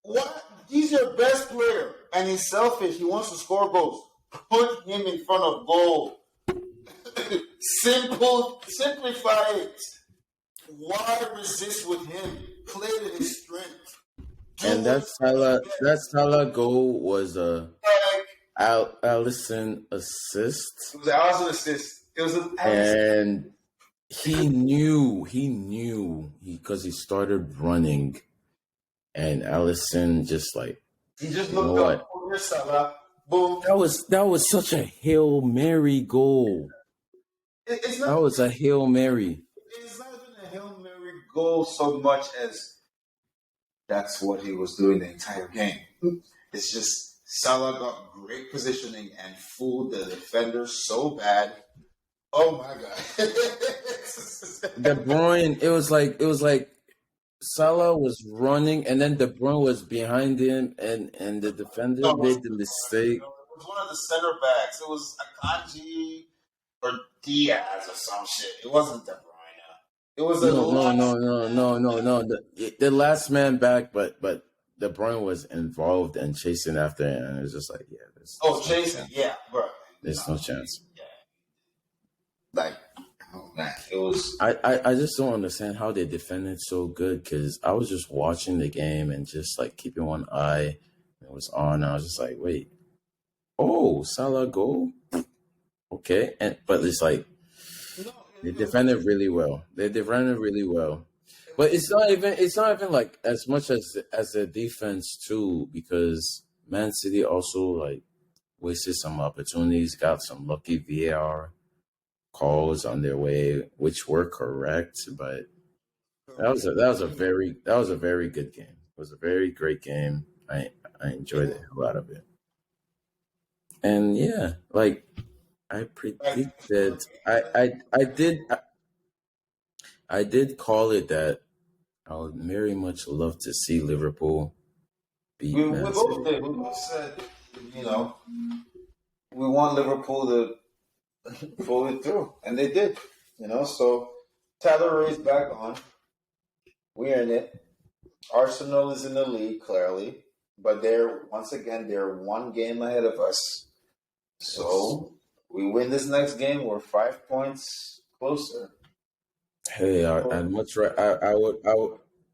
What? He's your best player, and he's selfish. He wants to score goals. Put him in front of goal. Simplify it. Why resist with him? Play to his strength. And that Salah goal was a Alisson assist. It was an Alisson assist. It was an and he knew because he started running, and Alisson just like he just looked up over Salah. Boom. That was such a Hail Mary goal. That was a Hail Mary. It's not even a Hail Mary goal so much as that's what he was doing the entire game. It's just Salah got great positioning and fooled the defenders so bad. Oh my god! De Bruyne, it was like Salah was running, and then De Bruyne was behind him, and the defender made the mistake. It was one of the center backs. It was Akanji or Diaz or some shit. It wasn't De Bruyne. It was no. The last man back, but De Bruyne was involved and chasing after, and it was just like, yeah. Chasing, yeah, bro. There's no chance. Yeah. Like, oh man, it was. I just don't understand how they defended so good, because I was just watching the game and just like keeping one eye. It was on. I was just like, wait, Salah goal, okay, but it's like. They defended really well. But it's not even like as much as the defense too, because Man City also like wasted some opportunities, got some lucky VAR calls on their way, which were correct. But that was a very good game. It was a very great game. I enjoyed a lot of it. And yeah, like. I predicted. I did call it that. I would very much love to see Liverpool beat Man City. We both did. We both said, we want Liverpool to pull it through, and they did. So Tyler Ray's back on. We're in it. Arsenal is in the league, clearly, but they're one game ahead of us. So. We win this next game, we're 5 points closer. Hey, I'd much I would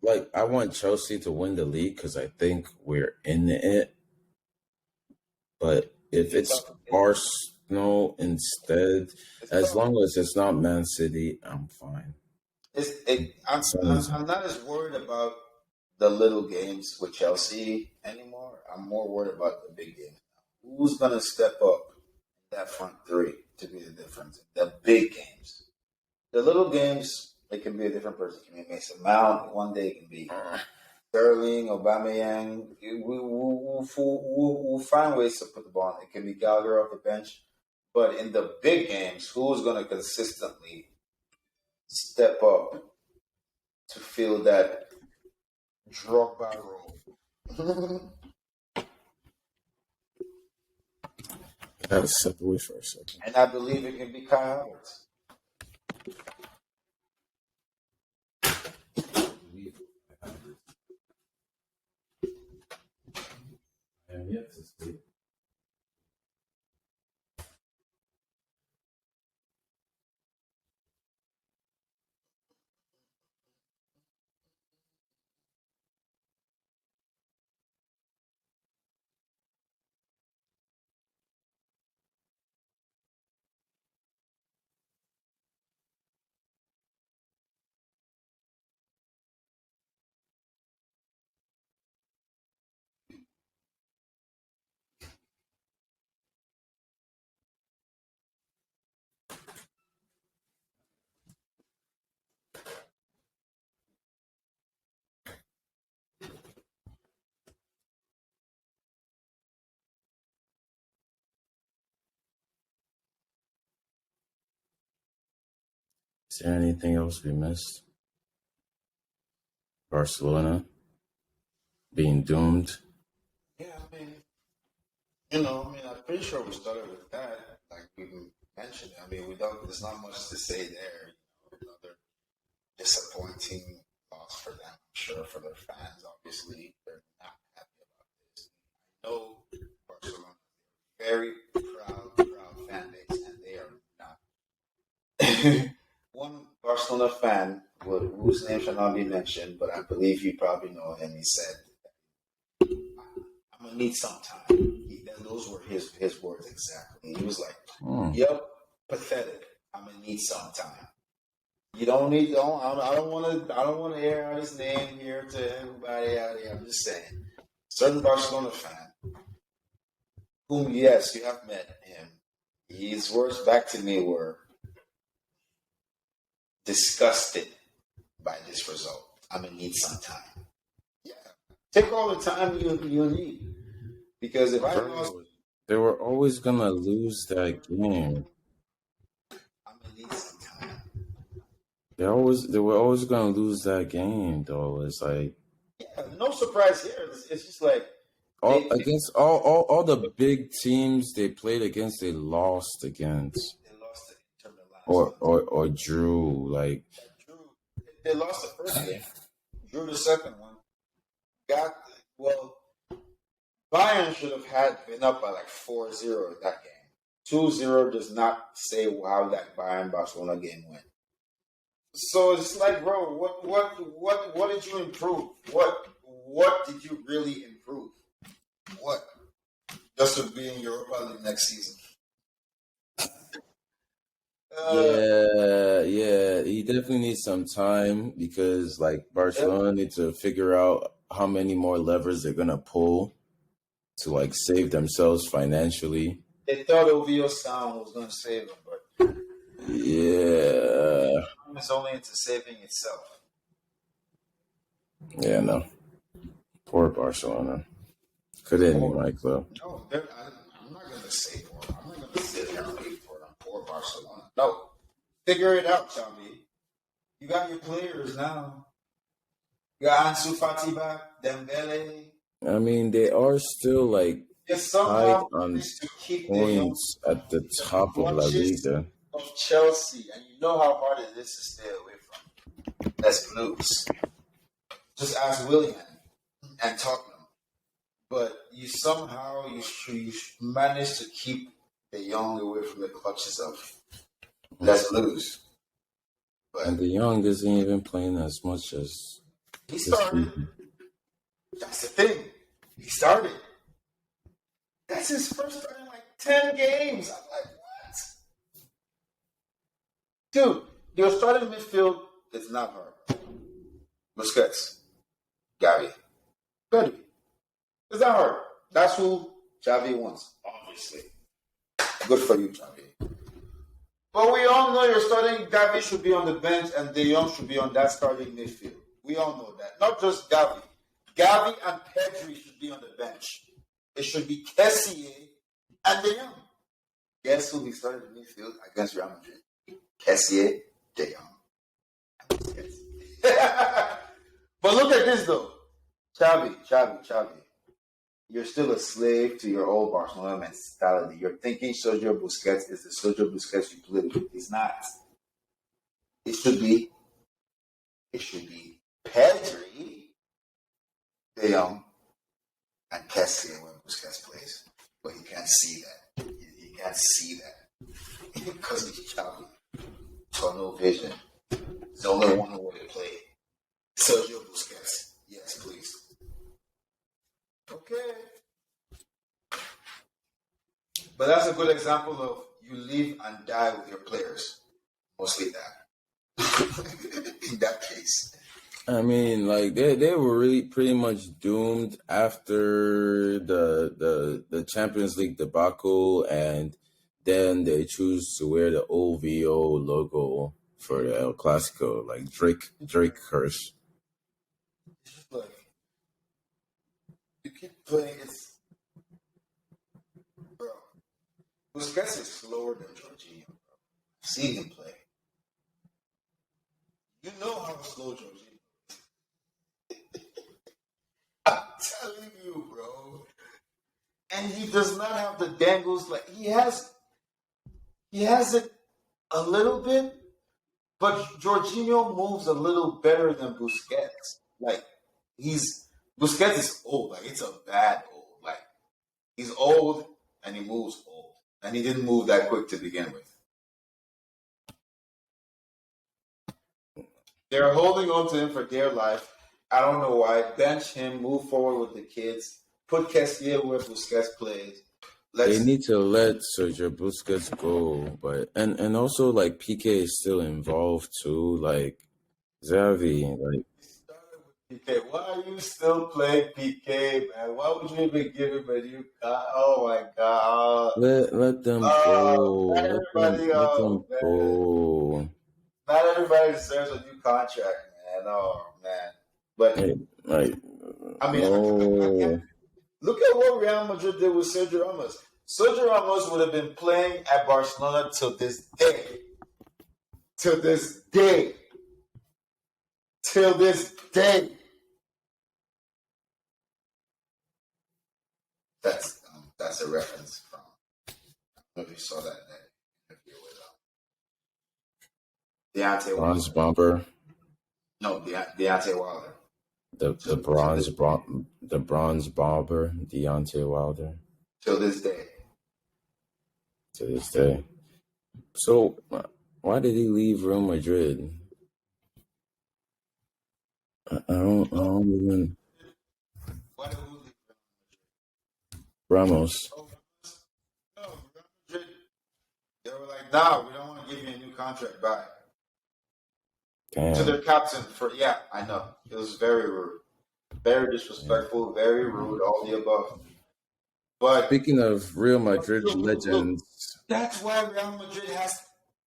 like I want Chelsea to win the league because I think we're in it. But if it's Arsenal instead, as long as it's not Man City, I'm fine. I'm not as worried about the little games with Chelsea anymore. I'm more worried about the big games. Who's gonna step up? That front three to be the difference. The big games. The little games, it can be a different person. It can be Mason Mount. One day it can be Sterling, Aubameyang. We'll find ways to put the ball in. It can be Gallagher off the bench. But in the big games, who's going to consistently step up to fill that Drogba role? Gotta step away for a second. And I believe it can be Kai Havertz. And yet to see. Is there anything else we missed? Barcelona being doomed. Yeah, I mean, I'm pretty sure we started with that. Like we mentioned, I mean, we don't. There's not much to say there. Another disappointing loss for them. I'm sure for their fans, obviously, they're not happy about this. I know Barcelona, very proud fan base, and they are not. One Barcelona fan, whose name shall not be mentioned, but I believe you probably know him. He said, "I'm gonna need some time." Those were his words exactly. He was like, "Yep, pathetic. I'm gonna need some time." You don't need. I don't want to. I don't want to air out his name here to everybody out here. I'm just saying, certain Barcelona fan, whom yes, you have met him. His words back to me were disgusted by this result. I'm gonna need some time. Yeah, take all the time you need. Because if I lost, they were always gonna lose that game. I'm gonna need some time. They were always gonna lose that game though. It's like no surprise here. It's just like against all the big teams they played against, they lost against. They lost to Inter Milan. Or drew. Like they lost the first game, drew the second one. Bayern should have been up by like 4-0 in that game. 2-0 does not say how that Bayern Barcelona game went. So it's like, bro, what did you improve? What did you really improve? What? Just to be in Europa League next season. Yeah, he definitely needs some time because like Barcelona needs to figure out how many more levers they're gonna pull to like save themselves financially. They thought OVO sound was gonna save them, but yeah, it's only into saving itself. Yeah, no. Poor Barcelona. Could have been my club. No, I'm not gonna say poor. I'm not gonna sit here and wait for them. Poor Barcelona. No, figure it out, Xavi. You got your players now. You got Ansu Fati back, Dembele. I mean, they are still like tied on points at the top of La Liga. Of Chelsea, and you know how hard it is to stay away from. That's Blues. Just ask William and Tottenham. But you somehow you manage to keep the young away from the clutches of let's lose. But and the young isn't even playing as much as he started. That's the thing. He started. That's his first start in like 10 games. I'm like, what? Dude, your starting midfield is not hard. Busquets, Gavi, Pedri. It's not hard. That's who Xavi wants, obviously. Good for you, Xavi. But we all know your starting Gavi should be on the bench and De Jong should be on that starting midfield. We all know that. Not just Gavi. Gavi and Pedri should be on the bench. It should be Kessié and De Jong. Guess who he started in midfield against Real Madrid? Kessié, De Jong. But look at this though. Xavi. You're still a slave to your old Barcelona mentality. You're thinking Sergio Busquets is the Sergio Busquets you played with. He's not. It should be Pedri, De Jong, and Kessié when Busquets plays. But you can't see that. You can't see that. Because he's Xavi. Tunnel vision. There's only one way to play. Sergio Busquets. Yes, please. Okay. But that's a good example of you live and die with your players. Mostly that. In that case. I mean, like they were really pretty much doomed after the Champions League debacle, and then they choose to wear the OVO logo for the El Clasico, like Drake curse. It's just like you keep playing. It's bro. Busquets is slower than Jorginho. Bro. I've seen him play. You know how slow Jorginho. I'm telling you, bro. And he does not have the dangles like he has it a little bit, but Jorginho moves a little better than Busquets. Like Busquets is old, like it's a bad old. Like he's old and he moves old. And he didn't move that quick to begin with. They're holding on to him for dear life. I don't know why. Bench him, move forward with the kids, put Kessié where Busquets plays. They need to let Sergio Busquets go, but and also like PK is still involved too. Like Xavi, like PK, why are you still playing PK, man? Why would you even give him a new card? Oh my god! let them go, Not everybody, let them man. go. Not everybody deserves a new contract, man. Oh man, but Like I mean, no. look at what Real Madrid did with Sergio Ramos. Sergio Ramos would have been playing at Barcelona till this day. Till this day. Till this day. That's a reference from. I don't know if you saw that interview with Deontay Wilder. Bronze bomber. No, Deontay Wilder. The bronze bomber, Deontay Wilder. Till this day. To this day. So why did he leave Real Madrid? I don't even. Why did we leave? Ramos. Oh, no, Real Madrid. They were like, nah, we don't want to give you a new contract. Bye. Damn. To their captain I know. It was very rude. Very disrespectful, very rude, all the above. But speaking of Real Madrid legends, that's why Real Madrid has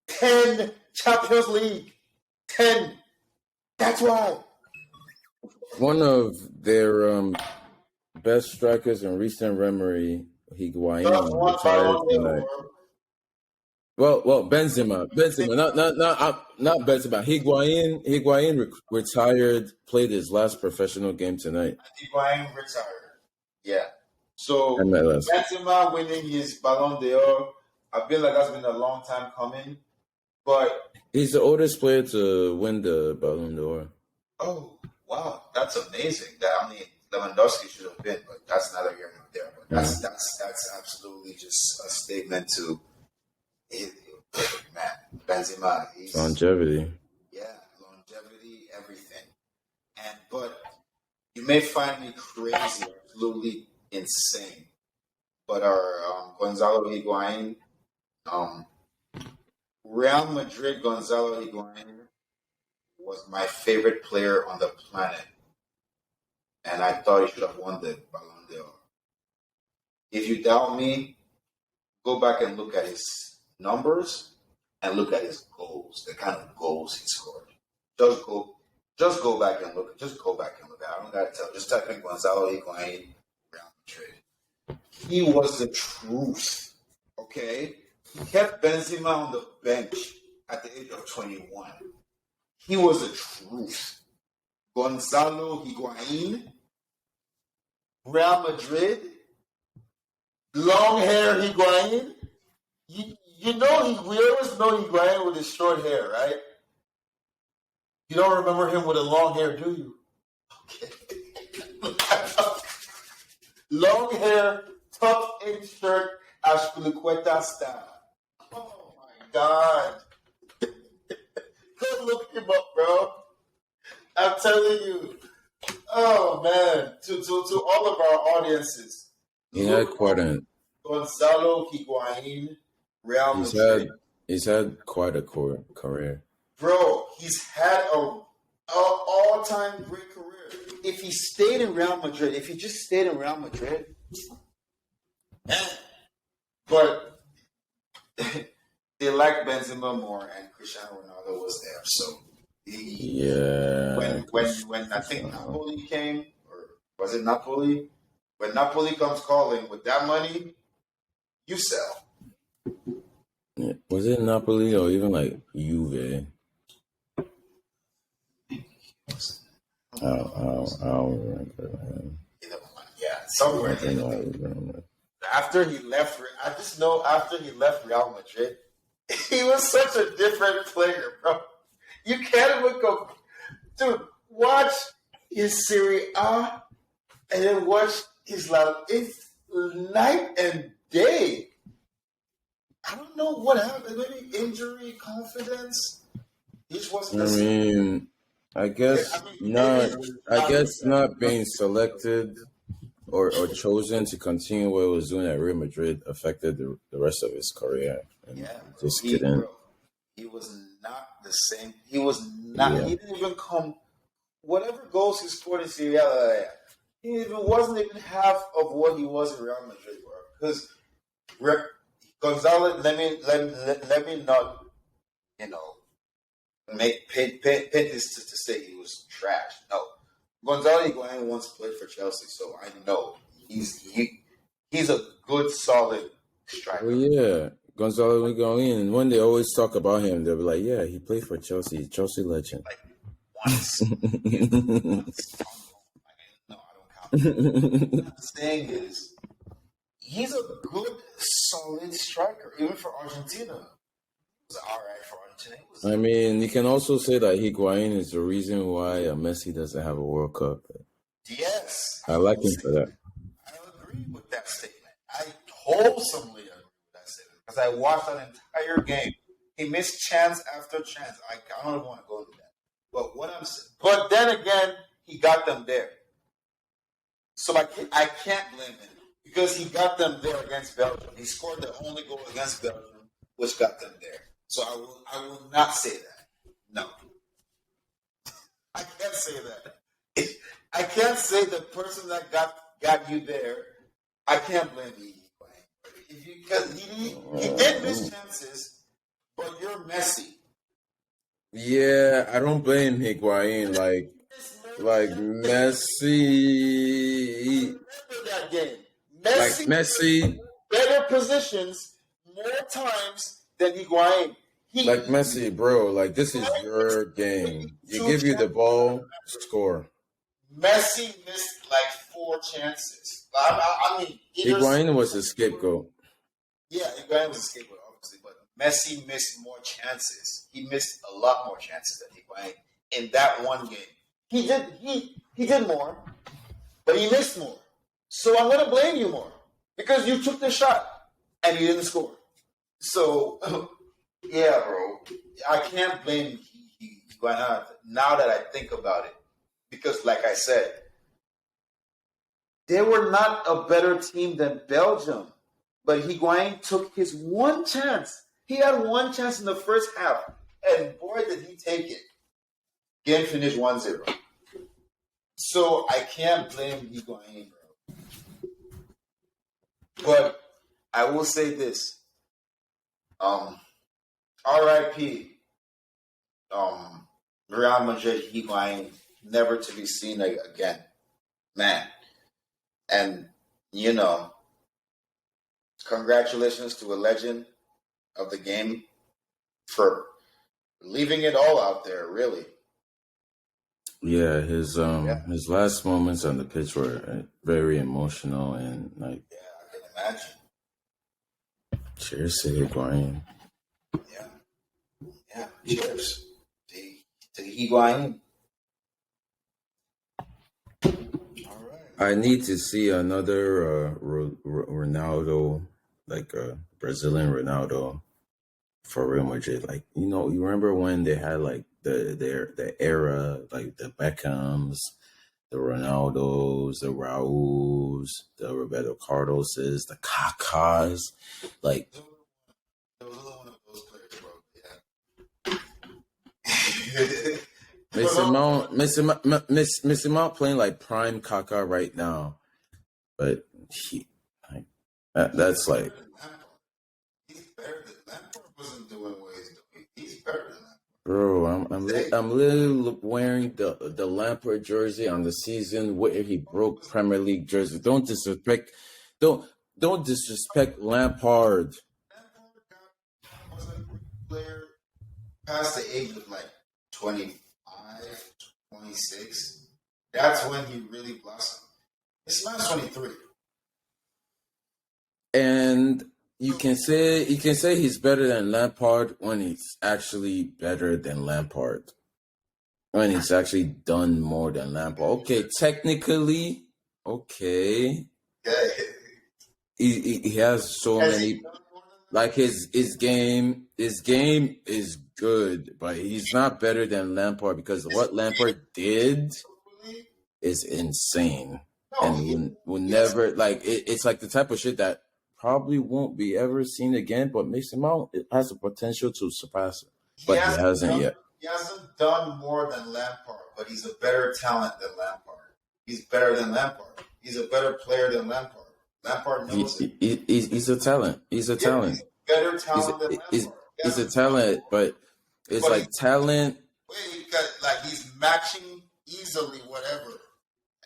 10 Champions League. 10. That's why. one of their best strikers in recent memory, Higuain, retired tonight. Well, Benzema, not Benzema. Higuain retired, played his last professional game tonight. Higuain retired. Yeah. So Benzema winning his Ballon d'Or, I feel like that's been a long time coming. But he's the oldest player to win the Ballon d'Or. Oh, wow, that's amazing. Lewandowski should have been, but that's neither here nor there. But that's absolutely just a statement to. Man, Benzema, longevity. Yeah, longevity, everything. But you may find me crazy, absolutely insane. But our Gonzalo Higuain, Real Madrid Gonzalo Higuain was my favorite player on the planet. And I thought he should have won the Ballon d'Or. If you doubt me, go back and look at his numbers and look at his goals, the kind of goals he scored. Just go back and look. Just go back and look. I don't gotta tell. Just type in Gonzalo Higuain, Real Madrid. He was the truth. Okay, he kept Benzema on the bench at the age of 21. He was the truth. Gonzalo Higuain, Real Madrid, long hair Higuain. You know we always know Higuain with his short hair, right? You don't remember him with a long hair, do you? Okay. Long hair, tucked in shirt, Ashpilicueta style. Oh my God. Go look him up, bro. I'm telling you. Oh man. To all of our audiences. He had quite a Gonzalo Higuain, Real Madrid. He's had quite a career. Bro, he's had a all-time great career. If he stayed in Real Madrid, if he just stayed in Real Madrid, but they liked Benzema more, and Cristiano Ronaldo was there. So when I think Napoli came, or was it Napoli? When Napoli comes calling with that money, you sell. Yeah. Was it Napoli or even like Juve? I don't remember. Yeah, somewhere. After he left, I just know after he left Real Madrid, he was such a different player, bro. You can't even go, dude. Watch his Serie A, and then watch his La. It's night and day. I don't know what happened. Maybe injury, confidence. He just wasn't. I mean, I guess not being selected or chosen to continue what he was doing at Real Madrid affected the rest of his career. And just couldn't. He was not the same. He was not. Yeah. He didn't even come. Whatever goals he scored in Serie A, he wasn't even half of what he was in Real Madrid, bro. Because Gonzalo, let me not, paint this to say he was trash. No, Gonzalo Higuain once played for Chelsea, so I know he's a good, solid striker. Well, yeah, Gonzalo Higuain. And when they always talk about him, they'll be like, "Yeah, he played for Chelsea, Chelsea legend." Like once. No, I don't count. What I'm saying is, he's a good, solid striker, even for Argentina. It was all right for Argentina. I mean, you can also say that Higuain is the reason why Messi doesn't have a World Cup. Yes. I like him for that. I agree with that statement. I wholesomely agree with that statement because I watched that entire game. He missed chance after chance. I don't even want to go into that. But then again, he got them there. So I can't blame him because he got them there against Belgium. He scored the only goal against Belgium, which got them there. So I will not say that. No. I can't say that. I can't say the person that got you there, I can't blame you. Because he did miss chances, but you're Messi. Yeah, I don't blame Higuain. Like Messi. Remember that game. Messi. Better positions more times than Higuain. Like Messi, bro. Like, this is your game. You give you the ball, score. Messi missed like 4 chances. I mean, Higuain was a scapegoat. Yeah, Higuain was a scapegoat, obviously, but Messi missed more chances. He missed a lot more chances than Higuain in that one game. He did more, but he missed more. So I'm going to blame you more because you took the shot and you didn't score. So, yeah, bro, I can't blame Higuain now that I think about it because, like I said, they were not a better team than Belgium, but Higuain took his one chance. He had one chance in the first half, and boy, did he take it. Game finished 1-0. So I can't blame Higuain, bro. But I will say this. R.I.P. Real Madrid Higuain, never to be seen again, man. And you know, congratulations to a legend of the game for leaving it all out there. Really, Yeah, yeah, his last moments on the pitch were very emotional and like yeah, I can imagine. cheers to Higuain. Yeah, yeah. Cheers to Higuain. All right. I need to see another Ronaldo, like Brazilian Ronaldo for Real Madrid. Like you remember when they had like the era, like the Beckhams, the Ronaldos, the Rauls, the Roberto Carloses, the Kakas, like There was another one of those players, bro. Yeah. Mason Mount playing like prime Kaka right now, but he like that's like He's better than Lampard. Wasn't doing what he's doing. He's better than Lampard. bro. Hey, I'm literally wearing the Lampard jersey on the season where he broke Premier League jersey. Don't don't disrespect Lampard. Lampard was a great player past the age of like 25, 26. That's when he really blossomed. It's not 23. And you can say he's better than Lampard when he's actually better than Lampard. When he's actually done more than Lampard. Okay, technically, okay. Yeah. He has so Has he many done more than like his game is good, but he's not better than Lampard because what Lampard did that? is insane. No, And will yes, never like it's like the type of shit that probably won't be ever seen again, but Mason Mount it has the potential to surpass it. he But he hasn't hasn't done yet. he hasn't done more than Lampard, but he's a better talent than Lampard. He's better than Lampard. He's a better player than Lampard. Lampard knows it. He's a talent. He's a Yeah, he's talent. better He's talent than he's, Lampard. He he's a hasn't done talent, but it's but like talent, he got like he's matching easily whatever.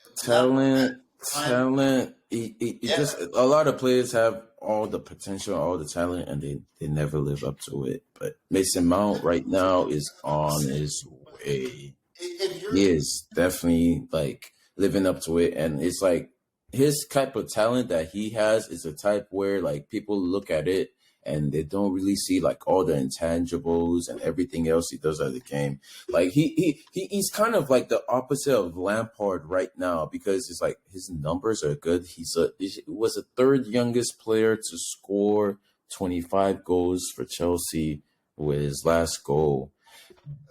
Lampard talent, had time. talent. He Yeah, just a lot of players have all the potential, all the talent, and they never live up to it. But Mason Mount right now is on his way. if you're He is definitely like living up to it, and it's like his type of talent that he has is a type where like people look at it and they don't really see like all the intangibles and everything else he does at the game. Like he's kind of like the opposite of Lampard right now because it's like his numbers are good. He was the third youngest player to score 25 goals for Chelsea with his last goal.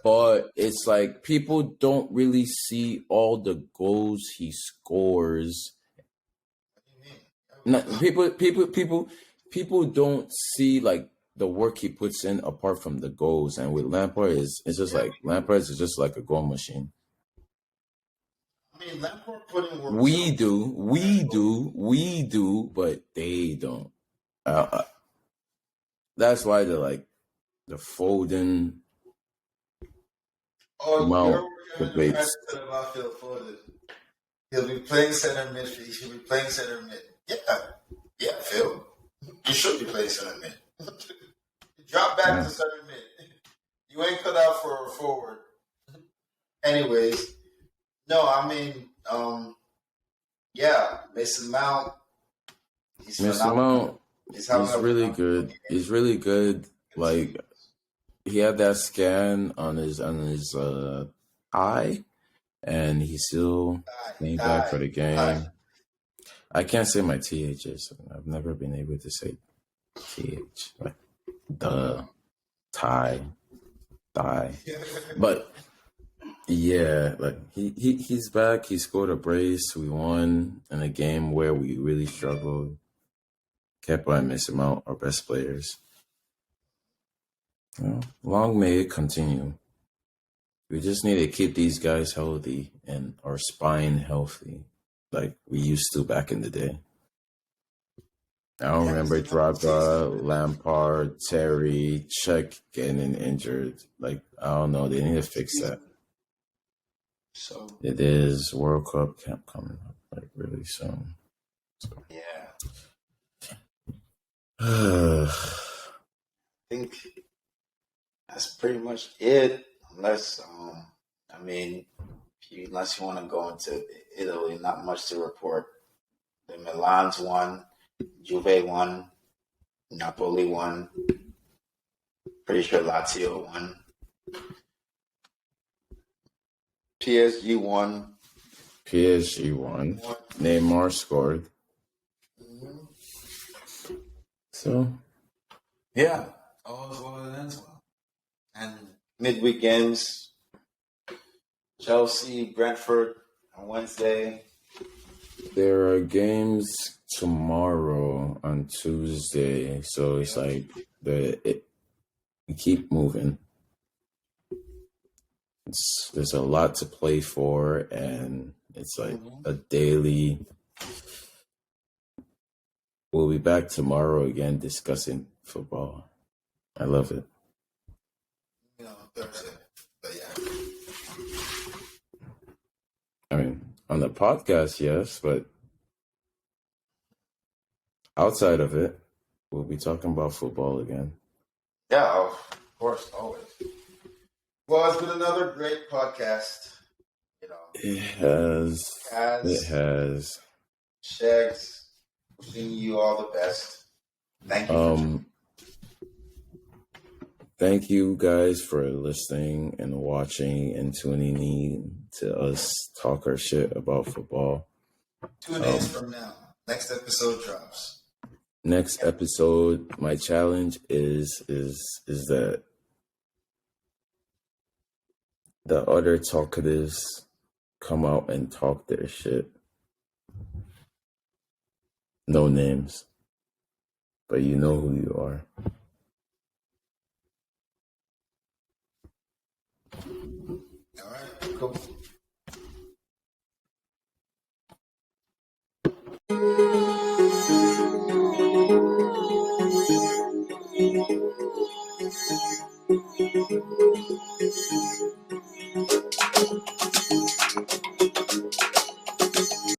But it's like people don't really see all the goals he scores. what do you mean? Not, people don't see like the work he puts in apart from the goals. And with Lampard is it's just like Lampard is just like a goal machine. I mean, Lampard put in work We too. do, we do, but they don't. That's why they're like the Foden Oh, Mount you're giving the debates. practice about Phil Foden. He'll be playing center mid. He should be playing center mid. Yeah, yeah, Phil. You should be playing center mid. Drop back Yeah. to center mid. You ain't cut out for a forward. Anyways, no, I mean, yeah, Mason Mount. He's Mr. phenomenal. Mount, He's having he's a really phenomenal good. game. He's really good. Like he had that scan on his eye, and he's still came back for the game. I can't say my THs. I've never been able to say TH like the tie, but yeah, like he's back. He scored a brace. We won in a game where we really struggled. Kepa and Mason Mount, our best players. Long may it continue. We just need to keep these guys healthy and our spine healthy, like we used to back in the day. I don't remember Drogba, Lampard, Terry, Czech getting injured. Like I don't know. They need to fix that. So It is World Cup camp coming up like really soon. yeah, So. I think that's pretty much it. Unless I mean, unless you want to go into Italy, not much to report. The Milan's won, Juve won, Napoli won. Pretty sure Lazio won. PSG won. PSG won. Neymar scored. Mm-hmm. So Yeah, all is well that ends well. And midweek games: Chelsea, Brentford on Wednesday. there are games tomorrow on Tuesday. So it's like we keep moving. There's a lot to play for, and it's like a daily. We'll be back tomorrow again discussing football. I love it. Thursday. But yeah. I mean, on the podcast, yes, but outside of it, we'll be talking about football again. Yeah, of course, always. Well, it's been another great podcast. It has. It Kaz, has. Shags, wishing you all the best. Thank you for joining. Thank you guys for listening and watching and tuning in to us talk our shit about football. 2 days from now, next episode drops. Next episode, my challenge is that the other talkatives come out and talk their shit. No names, but you know who you are. All right, cool.